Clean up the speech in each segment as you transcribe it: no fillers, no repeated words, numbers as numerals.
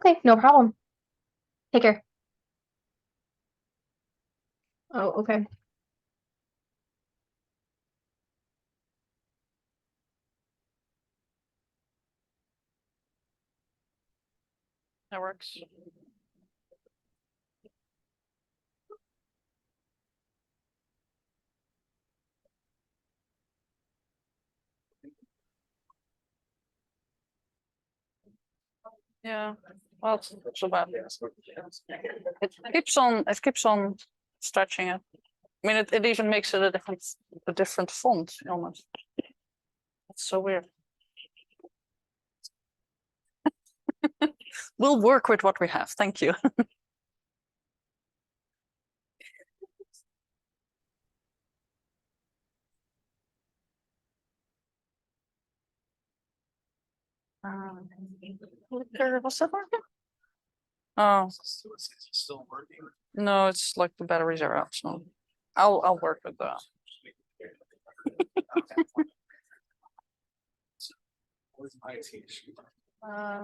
Okay, no problem. Take care. Oh, okay. That works. Yeah, well, it's not so bad. It keeps on stretching it. I mean, it even makes it a different font almost. It's so weird. We'll work with what we have. Thank you. Was that working? Oh, Still working. no, it's like the batteries are out, so I'll work with that. Where's my IT issue?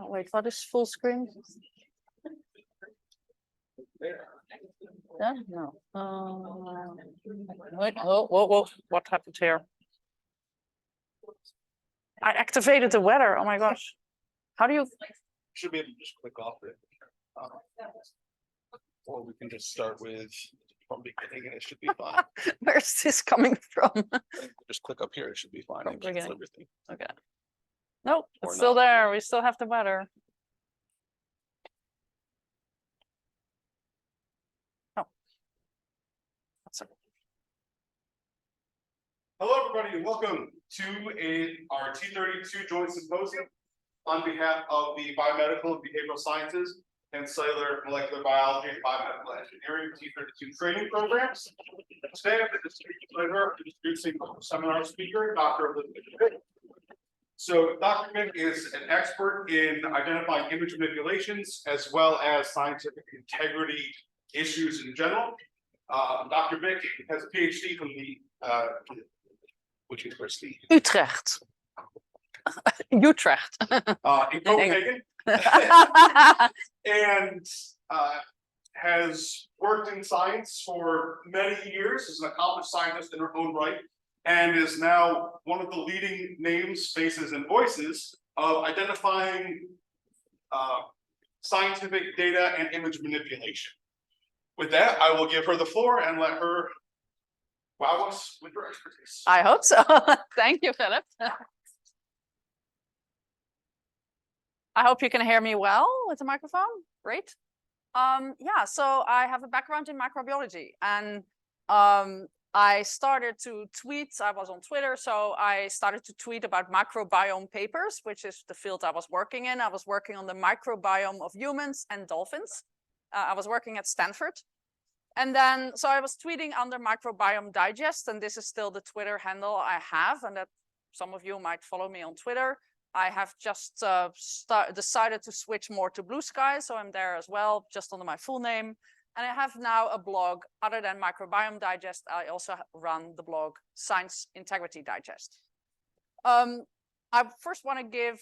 Wait, what is full screen? There. Yeah, no. Wait, whoa, what happened here? I activated the weather. Oh my gosh. How do you? Should be able to just click off it. Or we can just start with from beginning and it should be fine. Where's this coming from? Just click up here, it should be fine. From It gets beginning. everything. Okay. Nope, Or it's still not. there. We still have the weather. Oh. That's okay. Hello, everybody, and welcome to our T32 joint symposium on behalf of the Biomedical and Behavioral Sciences and Cellular Molecular Biology and Biomedical Engineering T32 training programs. Today, I have the distinct pleasure of introducing our seminar speaker, Dr. Elisabeth. So Dr. Mick is an expert in identifying image manipulations as well as scientific integrity issues in general. Dr. Mick has a PhD from the which university? Utrecht. Utrecht. In Copenhagen. And has worked in science for many years, is an accomplished scientist in her own right, and is now one of the leading names, faces, and voices of identifying scientific data and image manipulation. With that, I will give her the floor and let her wow us with her expertise. I hope so. Thank you, Philip. I hope you can hear me well with the microphone. Great. Yeah, so I have a background in microbiology, and I started to tweet. I was on Twitter, so I started to tweet about microbiome papers, which is the field I was working in. I was working on the microbiome of humans and dolphins. I was working at Stanford. And then, so I was tweeting under Microbiome Digest, and this is still the Twitter handle I have, and that some of you might follow me on Twitter. I have just decided to switch more to Blue Sky, so I'm there as well, just under my full name. And I have now a blog other than Microbiome Digest. I also run the blog Science Integrity Digest. I first want to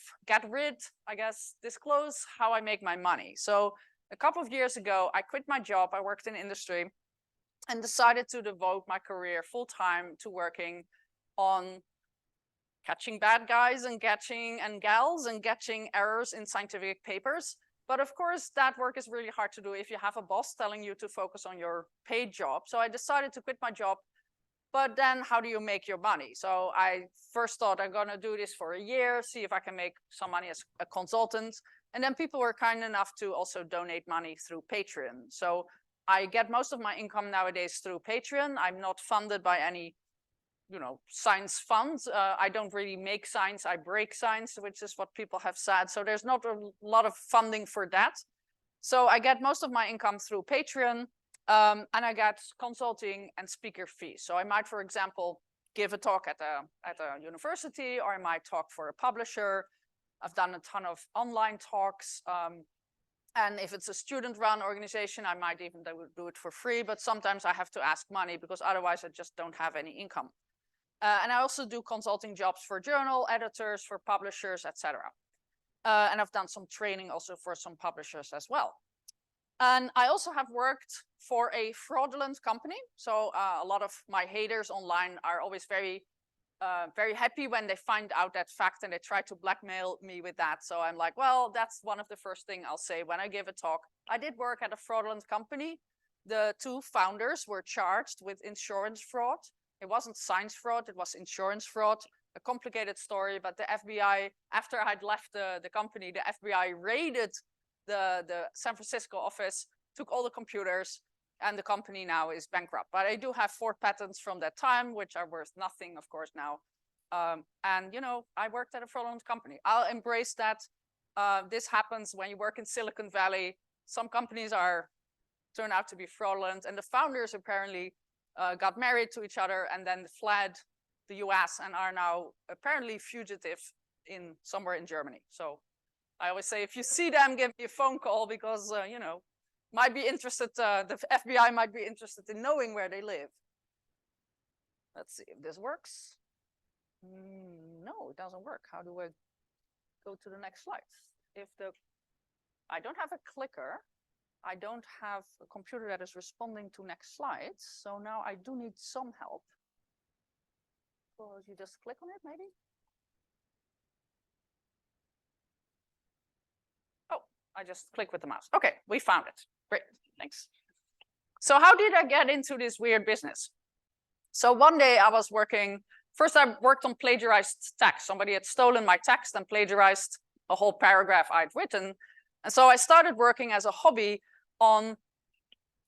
disclose how I make my money. So a couple of years ago, I quit my job. I worked in industry and decided to devote my career full time to working on catching bad guys and gals and catching errors in scientific papers. But of course, that work is really hard to do if you have a boss telling you to focus on your paid job. So I decided to quit my job. But then how do you make your money? So I first thought I'm going to do this for a year, see if I can make some money as a consultant. And then people were kind enough to also donate money through Patreon. So I get most of my income nowadays through Patreon. I'm not funded by any, science funds. I don't really make science, I break science, which is what people have said. So there's not a lot of funding for that. So I get most of my income through Patreon, and I get consulting and speaker fees. So I might, for example, give a talk at a university, or I might talk for a publisher. I've done a ton of online talks. And if it's a student-run organization, I might even do it for free. But sometimes I have to ask money because otherwise I just don't have any income. And I also do consulting jobs for journal editors, for publishers, etc. And I've done some training also for some publishers as well. And I also have worked for a fraudulent company. So a lot of my haters online are always very happy when they find out that fact and they try to blackmail me with that. So I'm like, well, that's one of the first things I'll say when I give a talk. I did work at a fraudulent company. The two founders were charged with insurance fraud. It wasn't science fraud, it was insurance fraud. A complicated story, but the FBI, after I'd left the company, the FBI raided the San Francisco office, took all the computers, and the company now is bankrupt. But I do have 4 patents from that time, which are worth nothing, of course, now. And, you know, I worked at a fraudulent company. I'll embrace that. This happens when you work in Silicon Valley. Some companies turn out to be fraudulent, and the founders apparently got married to each other and then fled the US and are now apparently fugitive somewhere in Germany. So I always say, if you see them, give me a phone call because, you know, might be interested, the FBI might be interested in knowing where they live. Let's see if this works. No, it doesn't work. How do I go to the next slide? I don't have a clicker. I don't have a computer that is responding to next slides. So now I do need some help. Well, you just click on it, maybe? Oh, I just click with the mouse. Okay, we found it. Great, thanks. So how did I get into this weird business? So one day I was first I worked on plagiarized text. Somebody had stolen my text and plagiarized a whole paragraph I'd written. And so I started working as a hobby on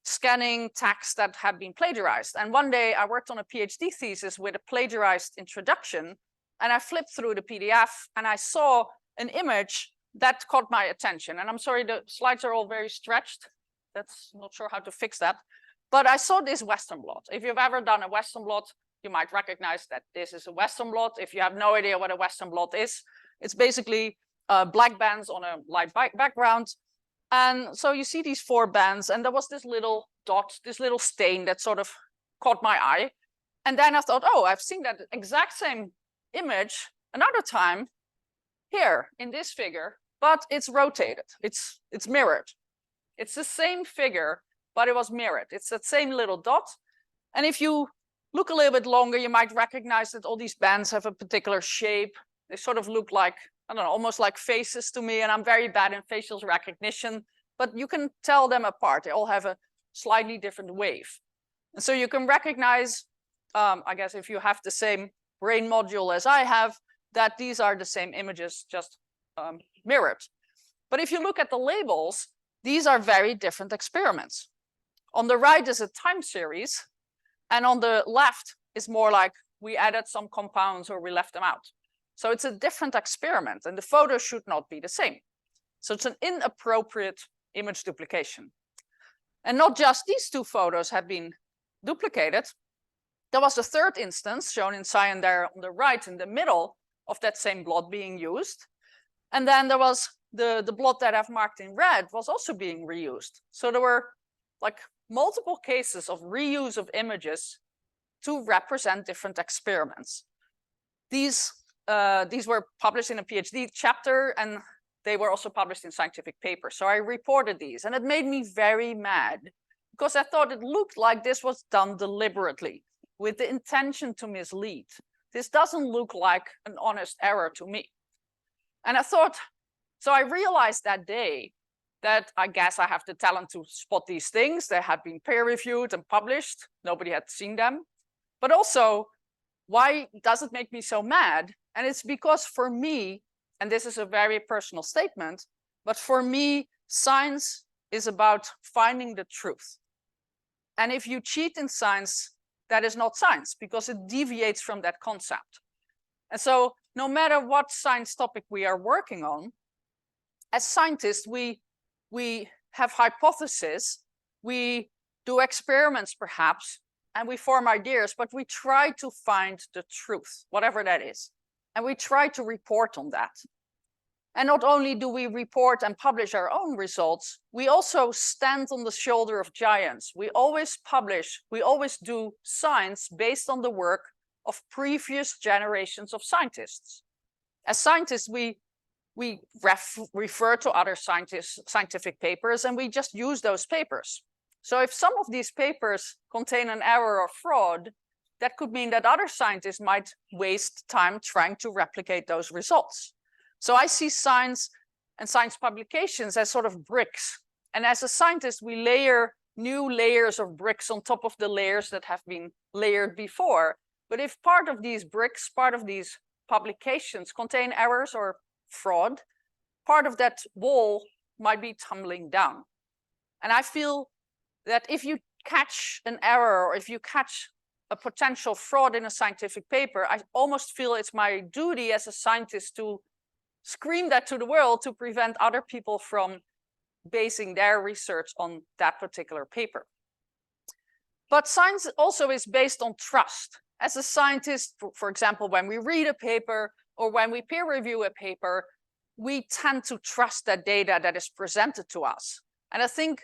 scanning text that had been plagiarized. And one day I worked on a PhD thesis with a plagiarized introduction, and I flipped through the PDF and I saw an image that caught my attention. And I'm sorry, the slides are all very stretched. That's not sure how to fix that. But I saw this Western blot. If you've ever done a Western blot, you might recognize that this is a Western blot. If you have no idea what a Western blot is, it's basically black bands on a light background. And so you see these 4 bands, and there was this little dot, this little stain that sort of caught my eye. And then I thought, oh, I've seen that exact same image another time here in this figure, but it's rotated, it's mirrored. It's the same figure, but it was mirrored. It's that same little dot. And if you look a little bit longer, you might recognize that all these bands have a particular shape. They sort of look like, I don't know, almost like faces to me, and I'm very bad in facial recognition, but you can tell them apart. They all have a slightly different wave. And so you can recognize, I guess if you have the same brain module as I have, that these are the same images, just mirrored. But if you look at the labels, these are very different experiments. On the right is a time series, and on the left is more like we added some compounds or we left them out. So it's a different experiment, and the photos should not be the same. So it's an inappropriate image duplication. And not just these 2 photos have been duplicated. There was a 3rd instance shown in cyan there on the right in the middle of that same blot being used. And then there was the blot that I've marked in red was also being reused. So there were like multiple cases of reuse of images to represent different experiments. These were published in a PhD chapter, and they were also published in scientific papers. So I reported these, and it made me very mad because I thought it looked like this was done deliberately with the intention to mislead. This doesn't look like an honest error to me. And I thought, so I realized that day that I guess I have the talent to spot these things. They had been peer reviewed and published. Nobody had seen them. But also, why does it make me so mad? And it's because for me, and this is a very personal statement, but for me, science is about finding the truth. And if you cheat in science, that is not science because it deviates from that concept. And so no matter what science topic we are working on, as scientists, we have hypotheses, we do experiments perhaps, and we form ideas, but we try to find the truth, whatever that is. And we try to report on that. And not only do we report and publish our own results, we also stand on the shoulder of giants. We always publish, we always do science based on the work of previous generations of scientists. As scientists, we we refer to other scientific papers, and we just use those papers. So if some of these papers contain an error or fraud, that could mean that other scientists might waste time trying to replicate those results. So I see science and science publications as sort of bricks. And as a scientist, we layer new layers of bricks on top of the layers that have been layered before. But if part of these bricks, part of these publications contain errors or fraud, part of that wall might be tumbling down. And I feel that if you catch an error or if you catch a potential fraud in a scientific paper, I almost feel it's my duty as a scientist to scream that to the world to prevent other people from basing their research on that particular paper. But science also is based on trust. As a scientist, for example, when we read a paper or when we peer review a paper, we tend to trust that data that is presented to us. And I think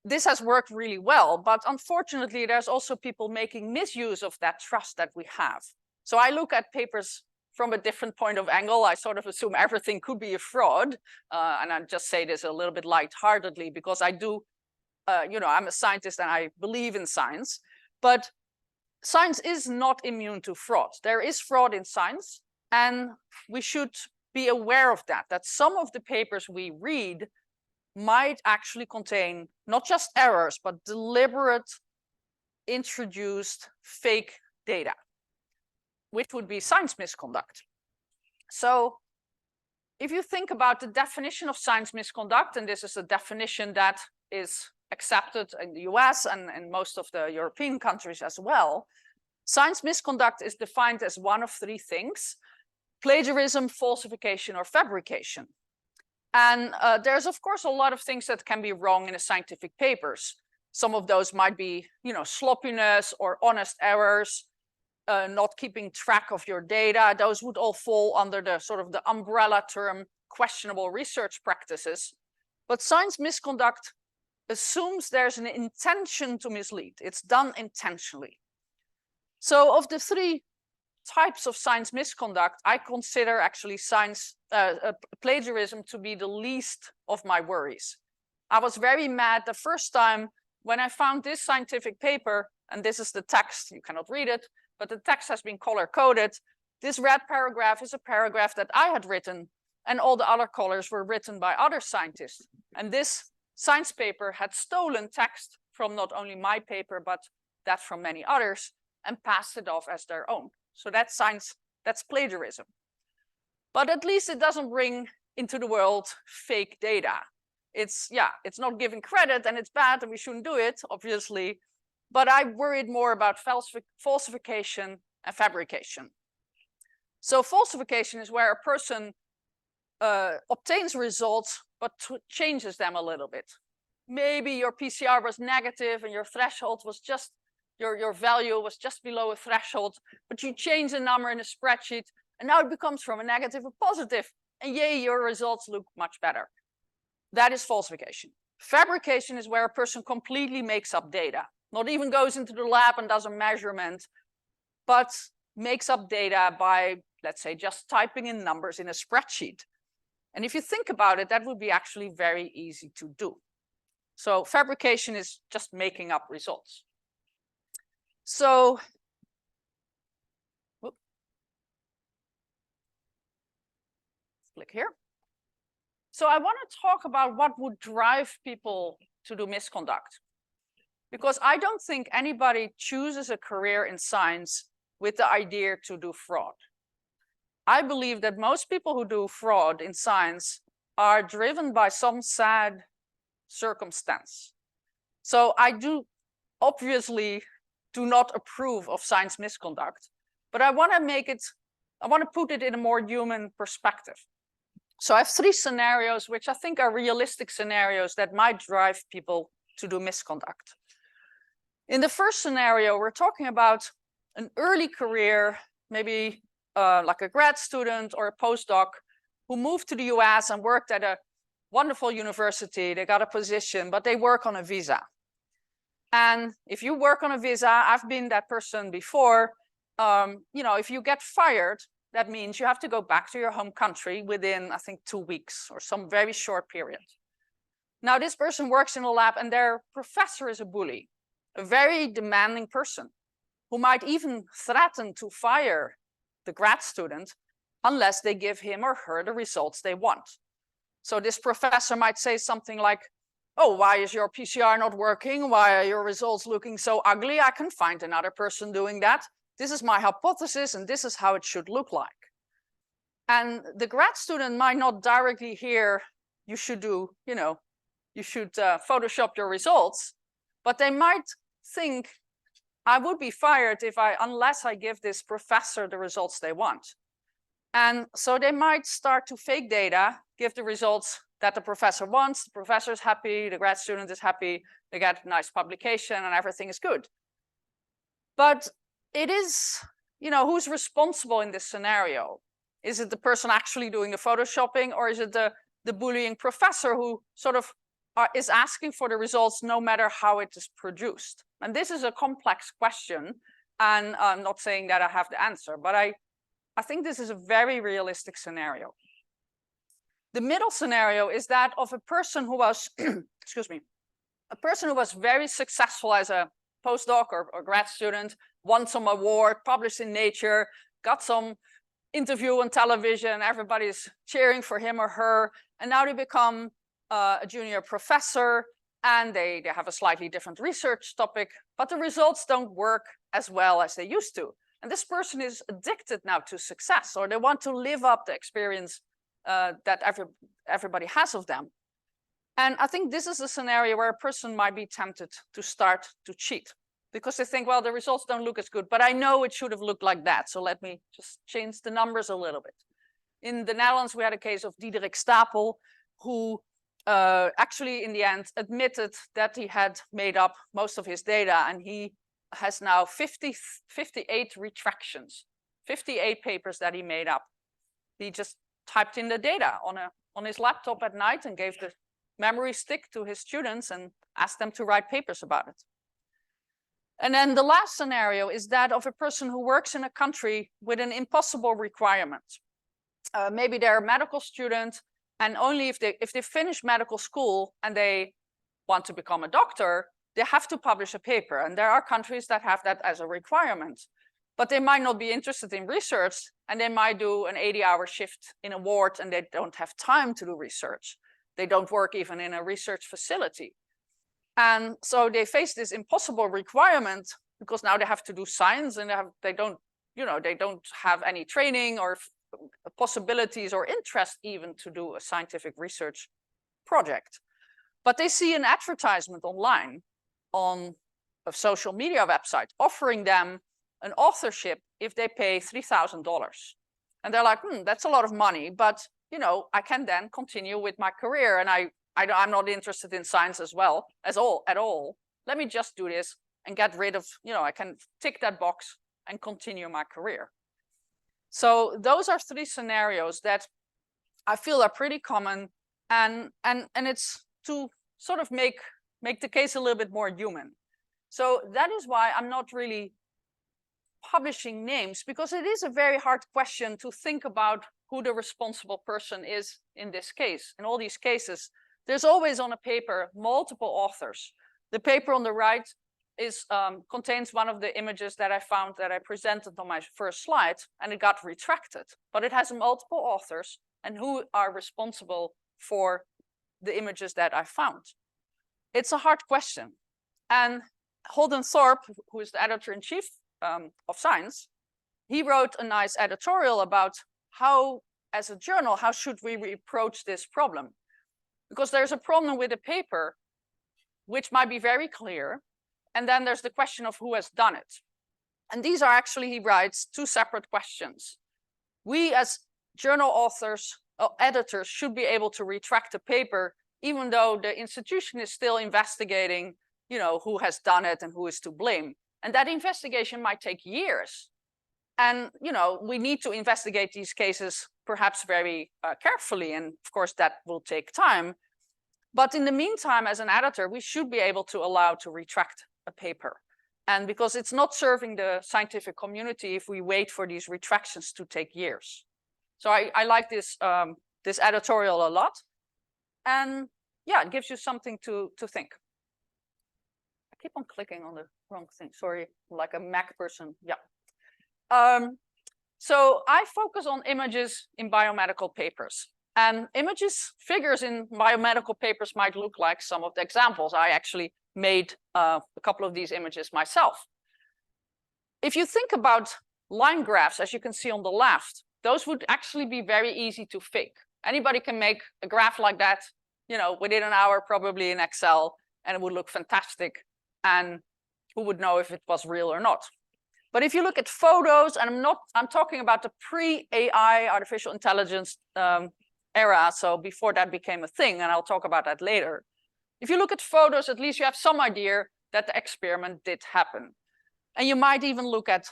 this has worked really well, but unfortunately, there's also people making misuse of that trust that we have. So I look at papers from a different point of angle. I sort of assume everything could be a fraud. And I just say this a little bit lightheartedly because I do, I'm a scientist and I believe in science, but science is not immune to fraud. There is fraud in science, and we should be aware of that, that some of the papers we read might actually contain not just errors, but deliberate, introduced fake data, which would be science misconduct. So if you think about the definition of science misconduct, and this is a definition that is accepted in the US and most of the European countries as well, science misconduct is defined as one of three things: plagiarism, falsification, or fabrication. And there's, of course, a lot of things that can be wrong in a scientific papers. Some of those might be, sloppiness or honest errors, not keeping track of your data. Those would all fall under the sort of the umbrella term questionable research practices. But science misconduct assumes there's an intention to mislead. It's done intentionally. So of the three types of science misconduct, I consider actually plagiarism to be the least of my worries. I was very mad the first time when I found this scientific paper, and this is the text, you cannot read it, but the text has been color-coded. This red paragraph is a paragraph that I had written, and all the other colors were written by other scientists. And this science paper had stolen text from not only my paper, but that from many others, and passed it off as their own. So that's science, that's plagiarism. But at least it doesn't bring into the world fake data. It's not giving credit, and it's bad, and we shouldn't do it, obviously. But I worried more about falsification and fabrication. So falsification is where a person obtains results, but changes them a little bit. Maybe your PCR was negative and your threshold was just, your value was just below a threshold, but you change the number in a spreadsheet, and now it becomes from a negative a positive, and yay, your results look much better. That is falsification. Fabrication is where a person completely makes up data, not even goes into the lab and does a measurement, but makes up data by, let's say, just typing in numbers in a spreadsheet. And if you think about it, that would be actually very easy to do. So fabrication is just making up results. So, click here. So I want to talk about what would drive people to do misconduct. Because I don't think anybody chooses a career in science with the idea to do fraud. I believe that most people who do fraud in science are driven by some sad circumstance. So I obviously do not approve of science misconduct, but I want to put it in a more human perspective. So I have three scenarios, which I think are realistic scenarios that might drive people to do misconduct. In the first scenario, we're talking about an early career, maybe like a grad student or a postdoc who moved to the US and worked at a wonderful university. They got a position, but they work on a visa. And if you work on a visa, I've been that person before, if you get fired, that means you have to go back to your home country within, I think, 2 weeks or some very short period. Now, this person works in a lab and their professor is a bully, a very demanding person who might even threaten to fire the grad student unless they give him or her the results they want. So this professor might say something like, oh, why is your PCR not working? Why are your results looking so ugly? I can find another person doing that. This is my hypothesis, and this is how it should look like. And the grad student might not directly hear, you should do, you should Photoshop your results, but they might think, I would be fired unless I give this professor the results they want. And so they might start to fake data, give the results that the professor wants, the professor is happy, the grad student is happy, they get a nice publication and everything is good. But it is, who's responsible in this scenario? Is it the person actually doing the photoshopping, or is it the bullying professor who sort of is asking for the results no matter how it is produced? And this is a complex question, and I'm not saying that I have the answer, but I think this is a very realistic scenario. The middle scenario is that of a person who was, excuse me, a person who was very successful as a postdoc or grad student, won some award, published in Nature, got some interview on television, everybody's cheering for him or her, and now they become a junior professor, and they have a slightly different research topic, but the results don't work as well as they used to. And this person is addicted now to success, or they want to live up the experience that everybody has of them. And I think this is a scenario where a person might be tempted to start to cheat, because they think, well, the results don't look as good, but I know it should have looked like that, so let me just change the numbers a little bit. In the Netherlands, we had a case of Diederik Stapel, who actually in the end admitted that he had made up most of his data, and he has now 58 retractions, 58 papers that he made up. He just typed in the data on his laptop at night and gave the memory stick to his students and asked them to write papers about it. And then the last scenario is that of a person who works in a country with an impossible requirement. Maybe they're a medical student, and only if they finish medical school and they want to become a doctor, they have to publish a paper. And there are countries that have that as a requirement. But they might not be interested in research, and they might do an 80-hour shift in a ward, and they don't have time to do research. They don't work even in a research facility. And so they face this impossible requirement because now they have to do science, and they don't have any training or possibilities or interest even to do a scientific research project. But they see an advertisement online on a social media website offering them an authorship if they pay $3,000. And they're like, that's a lot of money, but I can then continue with my career, and I'm not interested in science at all. Let me just do this and get rid of, I can tick that box and continue my career. So those are 3 scenarios that I feel are pretty common, and it's to sort of make the case a little bit more human. So that is why I'm not really publishing names, because it is a very hard question to think about who the responsible person is in this case. In all these cases, there's always on a paper multiple authors. The paper on the right contains one of the images that I found that I presented on my first slide, and it got retracted. But it has multiple authors and who are responsible for the images that I found. It's a hard question. And Holden Thorpe, who is the editor-in-chief of Science, he wrote a nice editorial about how, as a journal, how should we approach this problem? Because there's a problem with a paper which might be very clear, and then there's the question of who has done it. And these are actually, he writes, 2 separate questions. We as journal authors or editors should be able to retract a paper, even though the institution is still investigating, who has done it and who is to blame. And that investigation might take years. And, we need to investigate these cases perhaps very carefully. And of course, that will take time. But in the meantime, as an editor, we should be able to allow to retract a paper. And because it's not serving the scientific community if we wait for these retractions to take years. So I like this, this editorial a lot. And yeah, it gives you something to think. I keep on clicking on the wrong thing. Sorry, like a Mac person. Yeah. So I focus on images in biomedical papers. And images, figures in biomedical papers might look like some of the examples. I actually made a couple of these images myself. If you think about line graphs, as you can see on the left, those would actually be very easy to fake. Anybody can make a graph like that, you know, within an hour, probably in Excel, and it would look fantastic. And who would know if it was real or not? But if you look at photos, and I'm talking about the pre-AI artificial intelligence era, so before that became a thing, and I'll talk about that later. If you look at photos, at least you have some idea that the experiment did happen. And you might even look at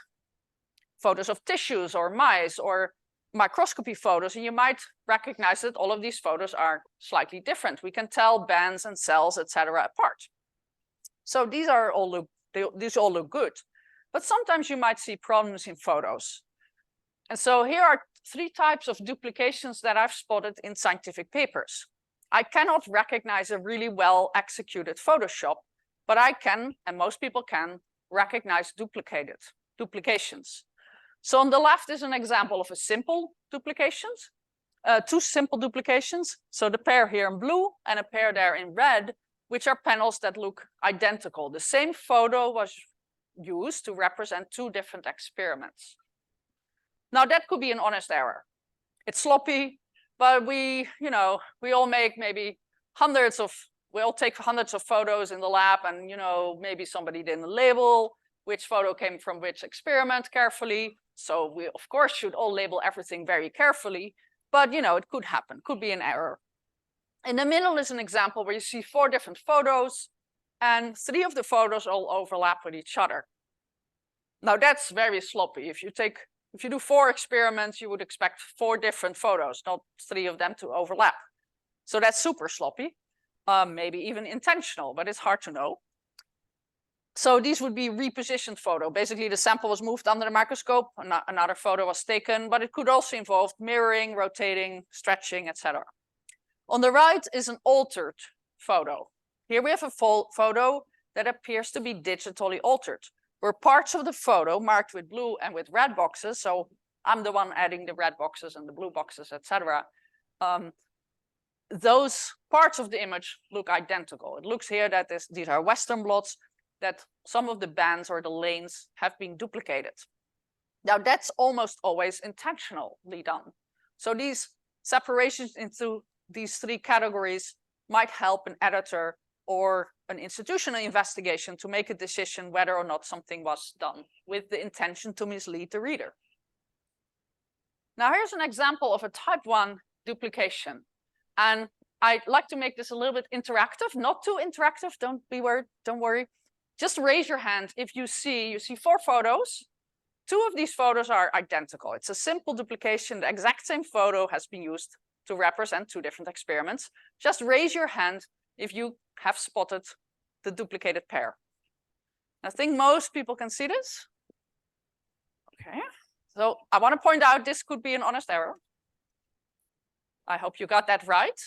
photos of tissues or mice or microscopy photos, and you might recognize that all of these photos are slightly different. We can tell bands and cells, etc., apart. So these all look good. But sometimes you might see problems in photos. And so here are 3 types of duplications that I've spotted in scientific papers. I cannot recognize a really well executed Photoshop, but I can, and most people can, recognize duplications. So on the left is an example of a simple duplications, 2 simple duplications. So the pair here in blue and a pair there in red, which are panels that look identical. The same photo was used to represent 2 different experiments. Now that could be an honest error. It's sloppy, but we all make maybe we all take hundreds of photos in the lab, and maybe somebody didn't label which photo came from which experiment carefully. So we of course should all label everything very carefully, but it could happen, could be an error. In the middle is an example where you see 4 different photos, and 3 of the photos all overlap with each other. Now that's very sloppy. If you do 4 experiments, you would expect 4 different photos, not 3 of them to overlap. So that's super sloppy, maybe even intentional, but it's hard to know. So these would be repositioned photo. Basically, the sample was moved under the microscope, another photo was taken, but it could also involve mirroring, rotating, stretching, etc. On the right is an altered photo. Here we have a photo that appears to be digitally altered, where parts of the photo marked with blue and with red boxes, so I'm the one adding the red boxes and the blue boxes, etc. Those parts of the image look identical. It looks here that these are Western blots, that some of the bands or the lanes have been duplicated. Now that's almost always intentionally done. So these separations into these 3 categories might help an editor or an institutional investigation to make a decision whether or not something was done with the intention to mislead the reader. Now here's an example of a type 1 duplication. And I'd like to make this a little bit interactive, not too interactive, don't worry. Just raise your hand if you see 4 photos. 2 of these photos are identical. It's a simple duplication. The exact same photo has been used to represent 2 different experiments. Just raise your hand if you have spotted the duplicated pair. I think most people can see this. Okay, so I want to point out this could be an honest error. I hope you got that right.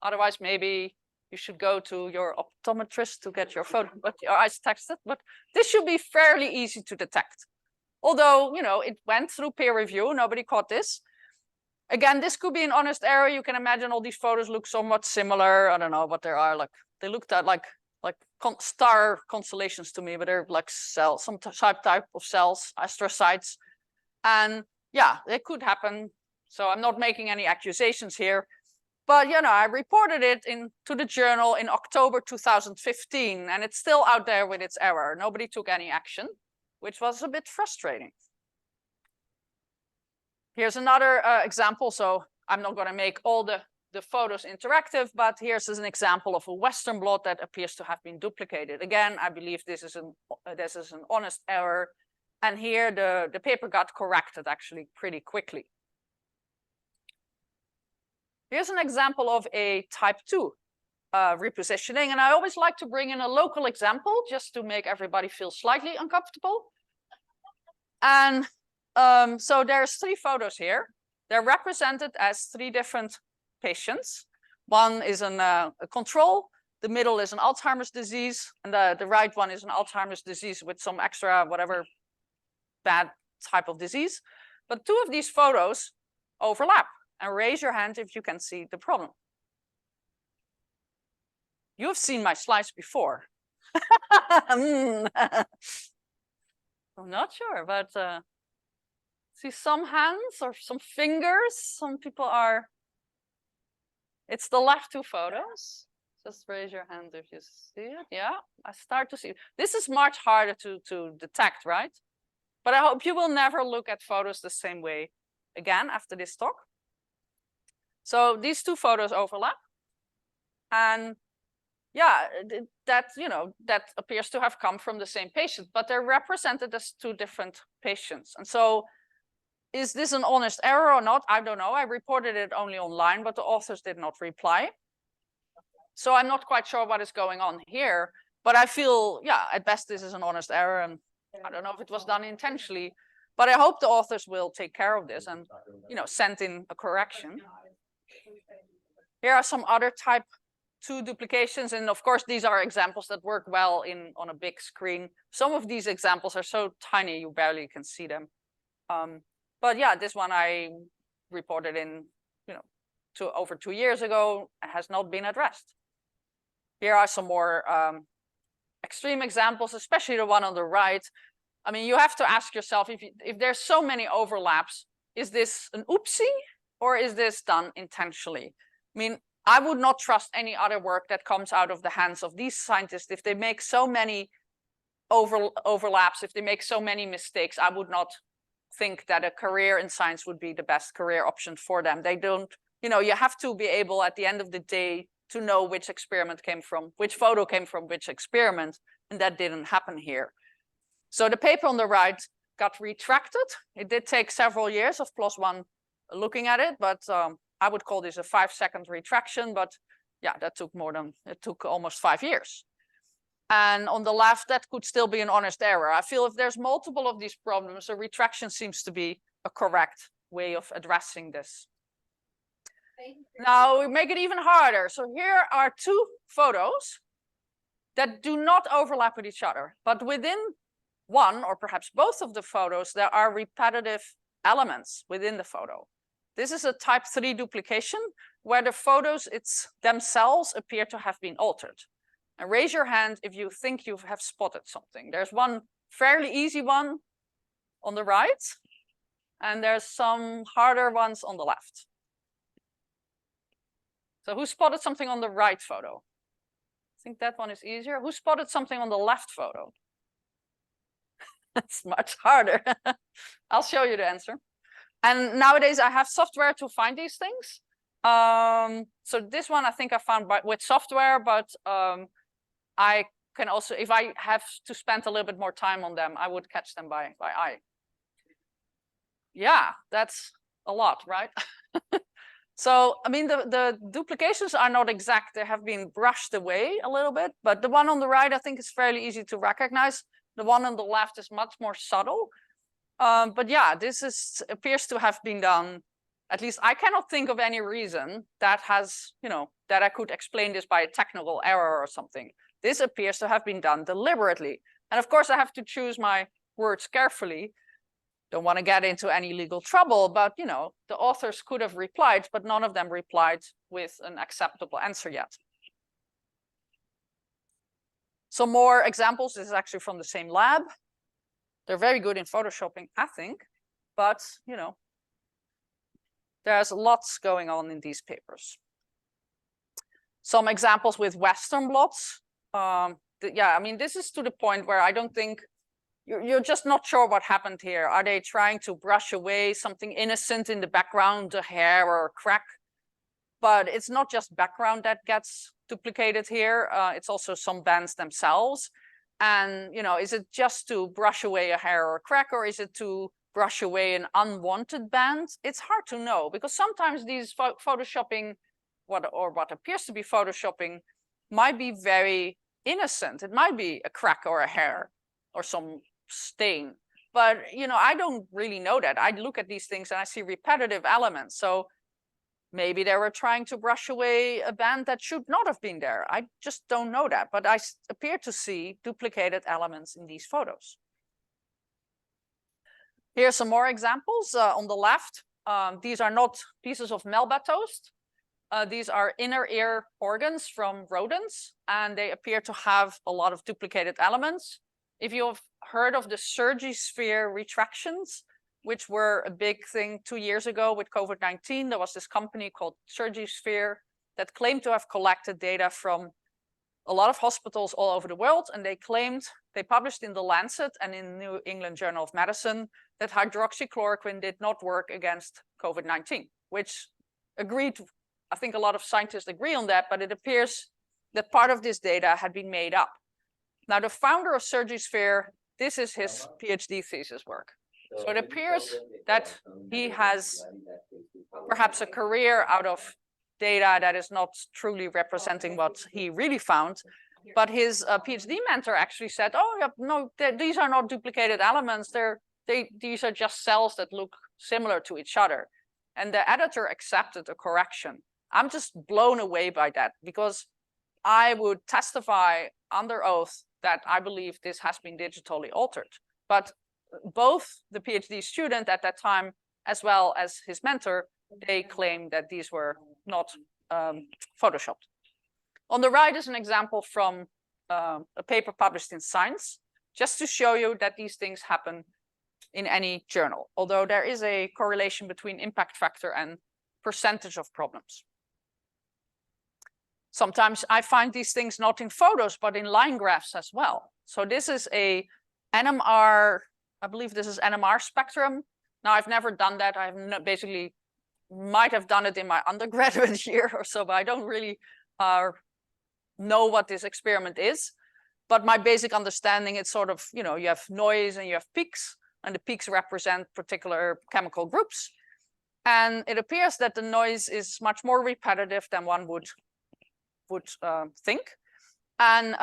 Otherwise, maybe you should go to your optometrist to get your eyes tested. But this should be fairly easy to detect. Although, it went through peer review, nobody caught this. Again, this could be an honest error. You can imagine all these photos look somewhat similar. I don't know what they are like. They looked at like star constellations to me, but they're like cells, some type of cells, astrocytes. And yeah, it could happen. So I'm not making any accusations here. But I reported it to the journal in October 2015, and it's still out there with its error. Nobody took any action, which was a bit frustrating. Here's another example. So I'm not going to make all the photos interactive, but here's an example of a Western blot that appears to have been duplicated. Again, I believe this is an honest error. And here the paper got corrected actually pretty quickly. Here's an example of a type 2 repositioning. And I always like to bring in a local example just to make everybody feel slightly uncomfortable. And so there's 3 photos here. They're represented as 3 different patients. One is a control, the middle is an Alzheimer's disease, and the right one is an Alzheimer's disease with some extra whatever bad type of disease. But 2 of these photos overlap. And raise your hand if you can see the problem. You've seen my slides before. I'm not sure, but see some hands or some fingers. Some people are. It's the left 2 photos. Just raise your hand if you see it. Yeah, I start to see it. This is much harder to detect, right? But I hope you will never look at photos the same way again after this talk. So these 2 photos overlap. And yeah, that, you know, that appears to have come from the same patient, but they're represented as 2 different patients. And so is this an honest error or not? I don't know. I reported it only online, but the authors did not reply. So I'm not quite sure what is going on here, but I feel, yeah, at best this is an honest error, and I don't know if it was done intentionally, but I hope the authors will take care of this and, you know, send in a correction. Here are some other type 2 duplications, and of course these are examples that work well on a big screen. Some of these examples are so tiny you barely can see them. But yeah, this one I reported in, you know, over 2 years ago, has not been addressed. Here are some more extreme examples, especially the one on the right. I mean, you have to ask yourself, if there's so many overlaps, is this an oopsie or is this done intentionally? I mean, I would not trust any other work that comes out of the hands of these scientists. If they make so many overlaps, if they make so many mistakes, I would not think that a career in science would be the best career option for them. They don't, you know, you have to be able at the end of the day to know which experiment came from, which photo came from which experiment, and that didn't happen here. So the paper on the right got retracted. It did take several years of PLOS ONE looking at it, but I would call this a 5-second retraction, but yeah, that took it took almost 5 years. And on the left, that could still be an honest error. I feel if there's multiple of these problems, a retraction seems to be a correct way of addressing this. Now we make it even harder. So here are 2 photos that do not overlap with each other, but within one or perhaps both of the photos, there are repetitive elements within the photo. This is a type 3 duplication where the photos themselves appear to have been altered. And raise your hand if you think you have spotted something. There's one fairly easy one on the right, and there's some harder ones on the left. So who spotted something on the right photo? I think that one is easier. Who spotted something on the left photo? It's much harder. I'll show you the answer. And nowadays I have software to find these things. So this one I think I found with software, but I can also, if I have to spend a little bit more time on them, I would catch them by eye. Yeah, that's a lot, right? So, I mean, the duplications are not exact. They have been brushed away a little bit, but the one on the right, I think is fairly easy to recognize. The one on the left is much more subtle. But yeah, this appears to have been done. At least I cannot think of any reason that has, you know, that I could explain this by a technical error or something. This appears to have been done deliberately. And of course, I have to choose my words carefully. Don't want to get into any legal trouble, but, you know, the authors could have replied, but none of them replied with an acceptable answer yet. Some more examples. This is actually from the same lab. They're very good in photoshopping, I think, but, you know, there's lots going on in these papers. Some examples with Western blots. Yeah, I mean, this is to the point where I don't think you're just not sure what happened here. Are they trying to brush away something innocent in the background, a hair or a crack? But it's not just background that gets duplicated here. It's also some bands themselves. And, you know, is it just to brush away a hair or a crack, or is it to brush away an unwanted band? It's hard to know, because sometimes these photoshopping, what appears to be photoshopping, might be very innocent. It might be a crack or a hair or some stain. But, you know, I don't really know that. I look at these things and I see repetitive elements. So maybe they were trying to brush away a band that should not have been there. I just don't know that. But I appear to see duplicated elements in these photos. Here are some more examples. On the left, these are not pieces of Melba toast. These are inner ear organs from rodents, and they appear to have a lot of duplicated elements. If you have heard of the Surgisphere retractions, which were a big thing 2 years ago with COVID-19, there was this company called Surgisphere that claimed to have collected data from a lot of hospitals all over the world, and they published in The Lancet and in New England Journal of Medicine that hydroxychloroquine did not work against COVID-19, which agreed. I think a lot of scientists agree on that, but it appears that part of this data had been made up. Now, the founder of Surgisphere, this is his PhD thesis work. So it appears that he has perhaps a career out of data that is not truly representing what he really found. But his PhD mentor actually said, oh, yeah, no, these are not duplicated elements. These are just cells that look similar to each other. And the editor accepted a correction. I'm just blown away by that, because I would testify under oath that I believe this has been digitally altered. But both the PhD student at that time, as well as his mentor, they claim that these were not photoshopped. On the right is an example from a paper published in Science, just to show you that these things happen in any journal, although there is a correlation between impact factor and percentage of problems. Sometimes I find these things not in photos, but in line graphs as well. So this is a NMR, I believe this is NMR spectrum. Now, I've never done that. I've basically might have done it in my undergraduate year or so, but I don't really know what this experiment is. But my basic understanding, it's sort of, you know, you have noise and you have peaks, and the peaks represent particular chemical groups. And it appears that the noise is much more repetitive than one would think. And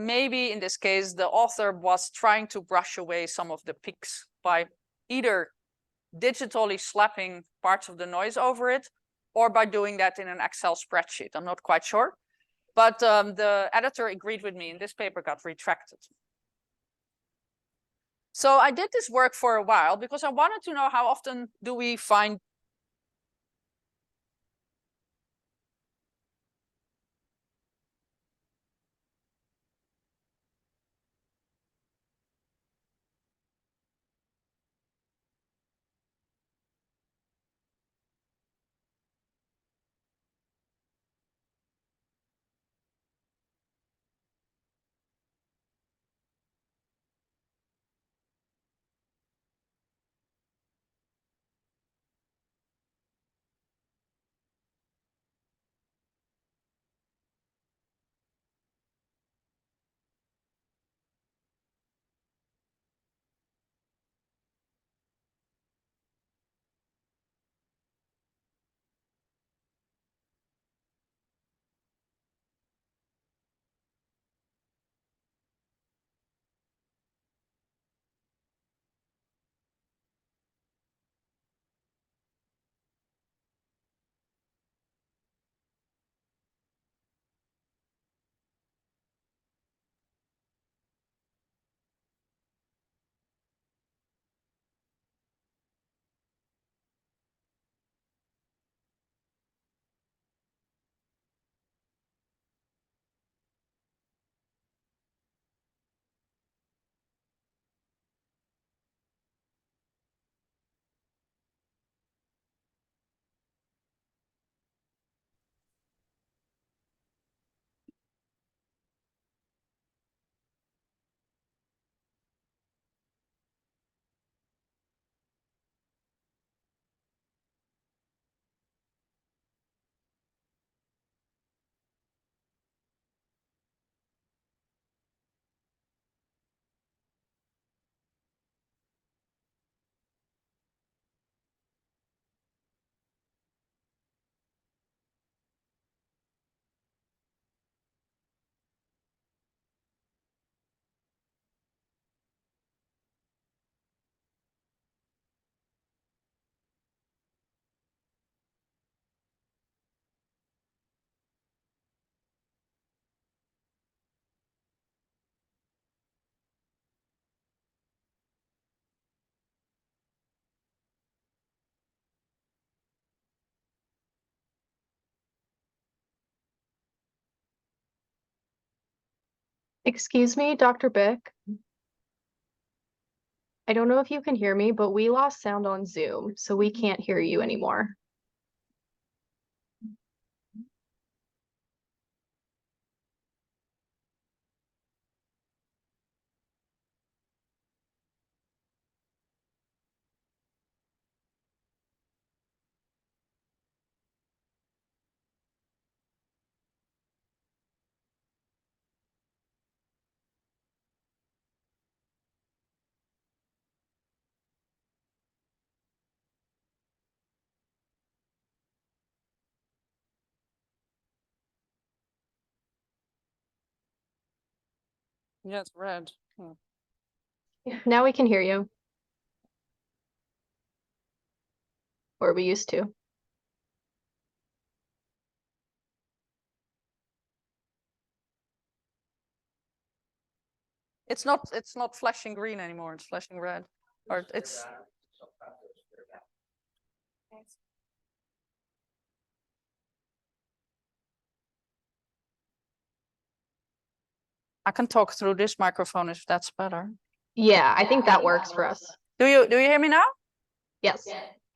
maybe in this case, the author was trying to brush away some of the peaks by either digitally slapping parts of the noise over it, or by doing that in an Excel spreadsheet. I'm not quite sure. But the editor agreed with me, and this paper got retracted. So I did this work for a while because I wanted to know how often do we find Excuse me, Dr. Bick. I don't know if you can hear me, but we lost sound on Zoom, so we can't hear you anymore. Yeah, it's red. Now we can hear you. Or we used to. It's not flashing green anymore. It's flashing red. Or it's. I can talk through this microphone if that's better. Yeah, I think that works for us. Do you hear me now? Yes.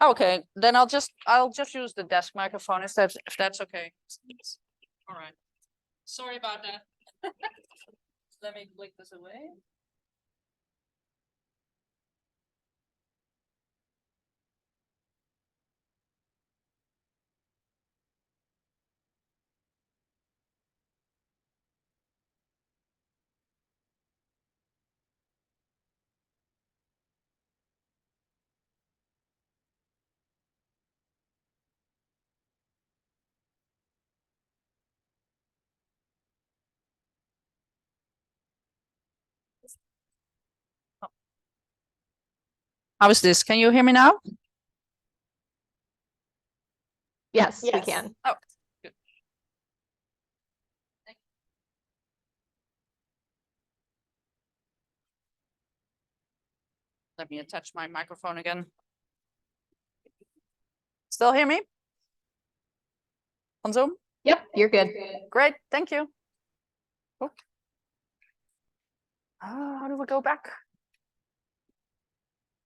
Okay, then I'll just use the desk microphone if that's okay. All right. Sorry about that. Let me click this away. How is this? Can you hear me now? Yes, we can. Oh, good. Let me attach my microphone again. Still hear me? On Zoom? Yep, you're good. Great, thank you. Oh. How do we go back?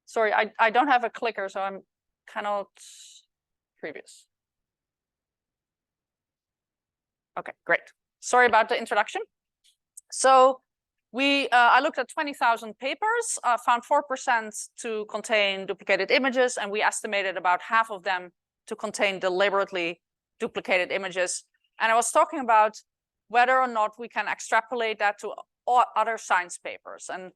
Sorry, I don't have a clicker, so I'm cannot previous. Okay, great. Sorry about the introduction. So I looked at 20,000 papers, found 4% to contain duplicated images, and we estimated about half of them to contain deliberately duplicated images. And I was talking about whether or not we can extrapolate that to other science papers. And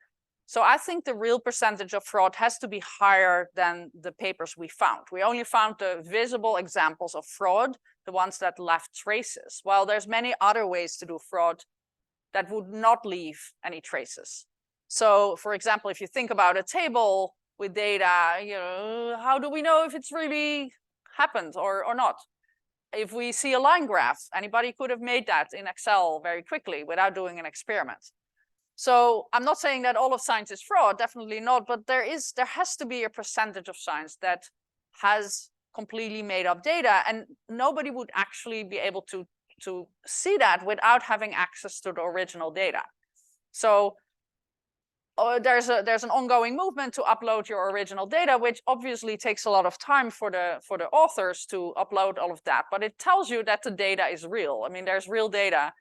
so I think the real percentage of fraud has to be higher than the papers we found. We only found the visible examples of fraud, the ones that left traces. While there's many other ways to do fraud that would not leave any traces. So for example, if you think about a table with data, how do we know if it's really happened or not? If we see a line graph, anybody could have made that in Excel very quickly without doing an experiment. So I'm not saying that all of science is fraud, definitely not, but there has to be a percentage of science that has completely made up data, and nobody would actually be able to see that without having access to the original data. So there's an ongoing movement to upload your original data, which obviously takes a lot of time for the authors to upload all of that, but it tells you that the data is real. I mean, there's real data,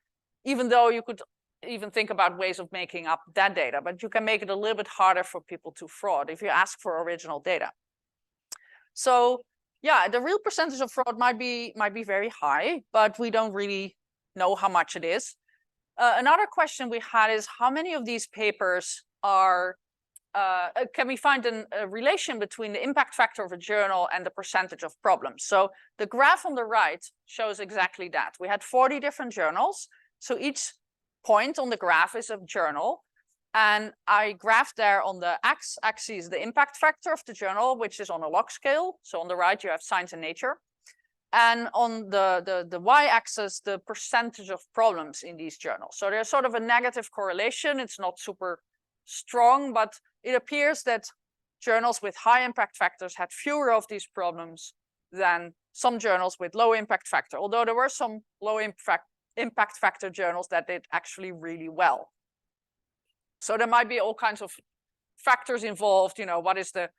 even though you could even think about ways of making up that data, but you can make it a little bit harder for people to fraud if you ask for original data. So yeah, the real percentage of fraud might be very high, but we don't really know how much it is. Another question we had is how many of these papers are, can we find a relation between the impact factor of a journal and the percentage of problems? So the graph on the right shows exactly that. We had 40 different journals. So each point on the graph is a journal. And I graphed there on the x-axis the impact factor of the journal, which is on a log scale. So on the right, you have Science and Nature. And on the y-axis, the percentage of problems in these journals. So there's sort of a negative correlation. It's not super strong, but it appears that journals with high impact factors had fewer of these problems than some journals with low impact factor, although there were some low impact factor journals that did actually really well. So there might be all kinds of factors involved. You know, what is the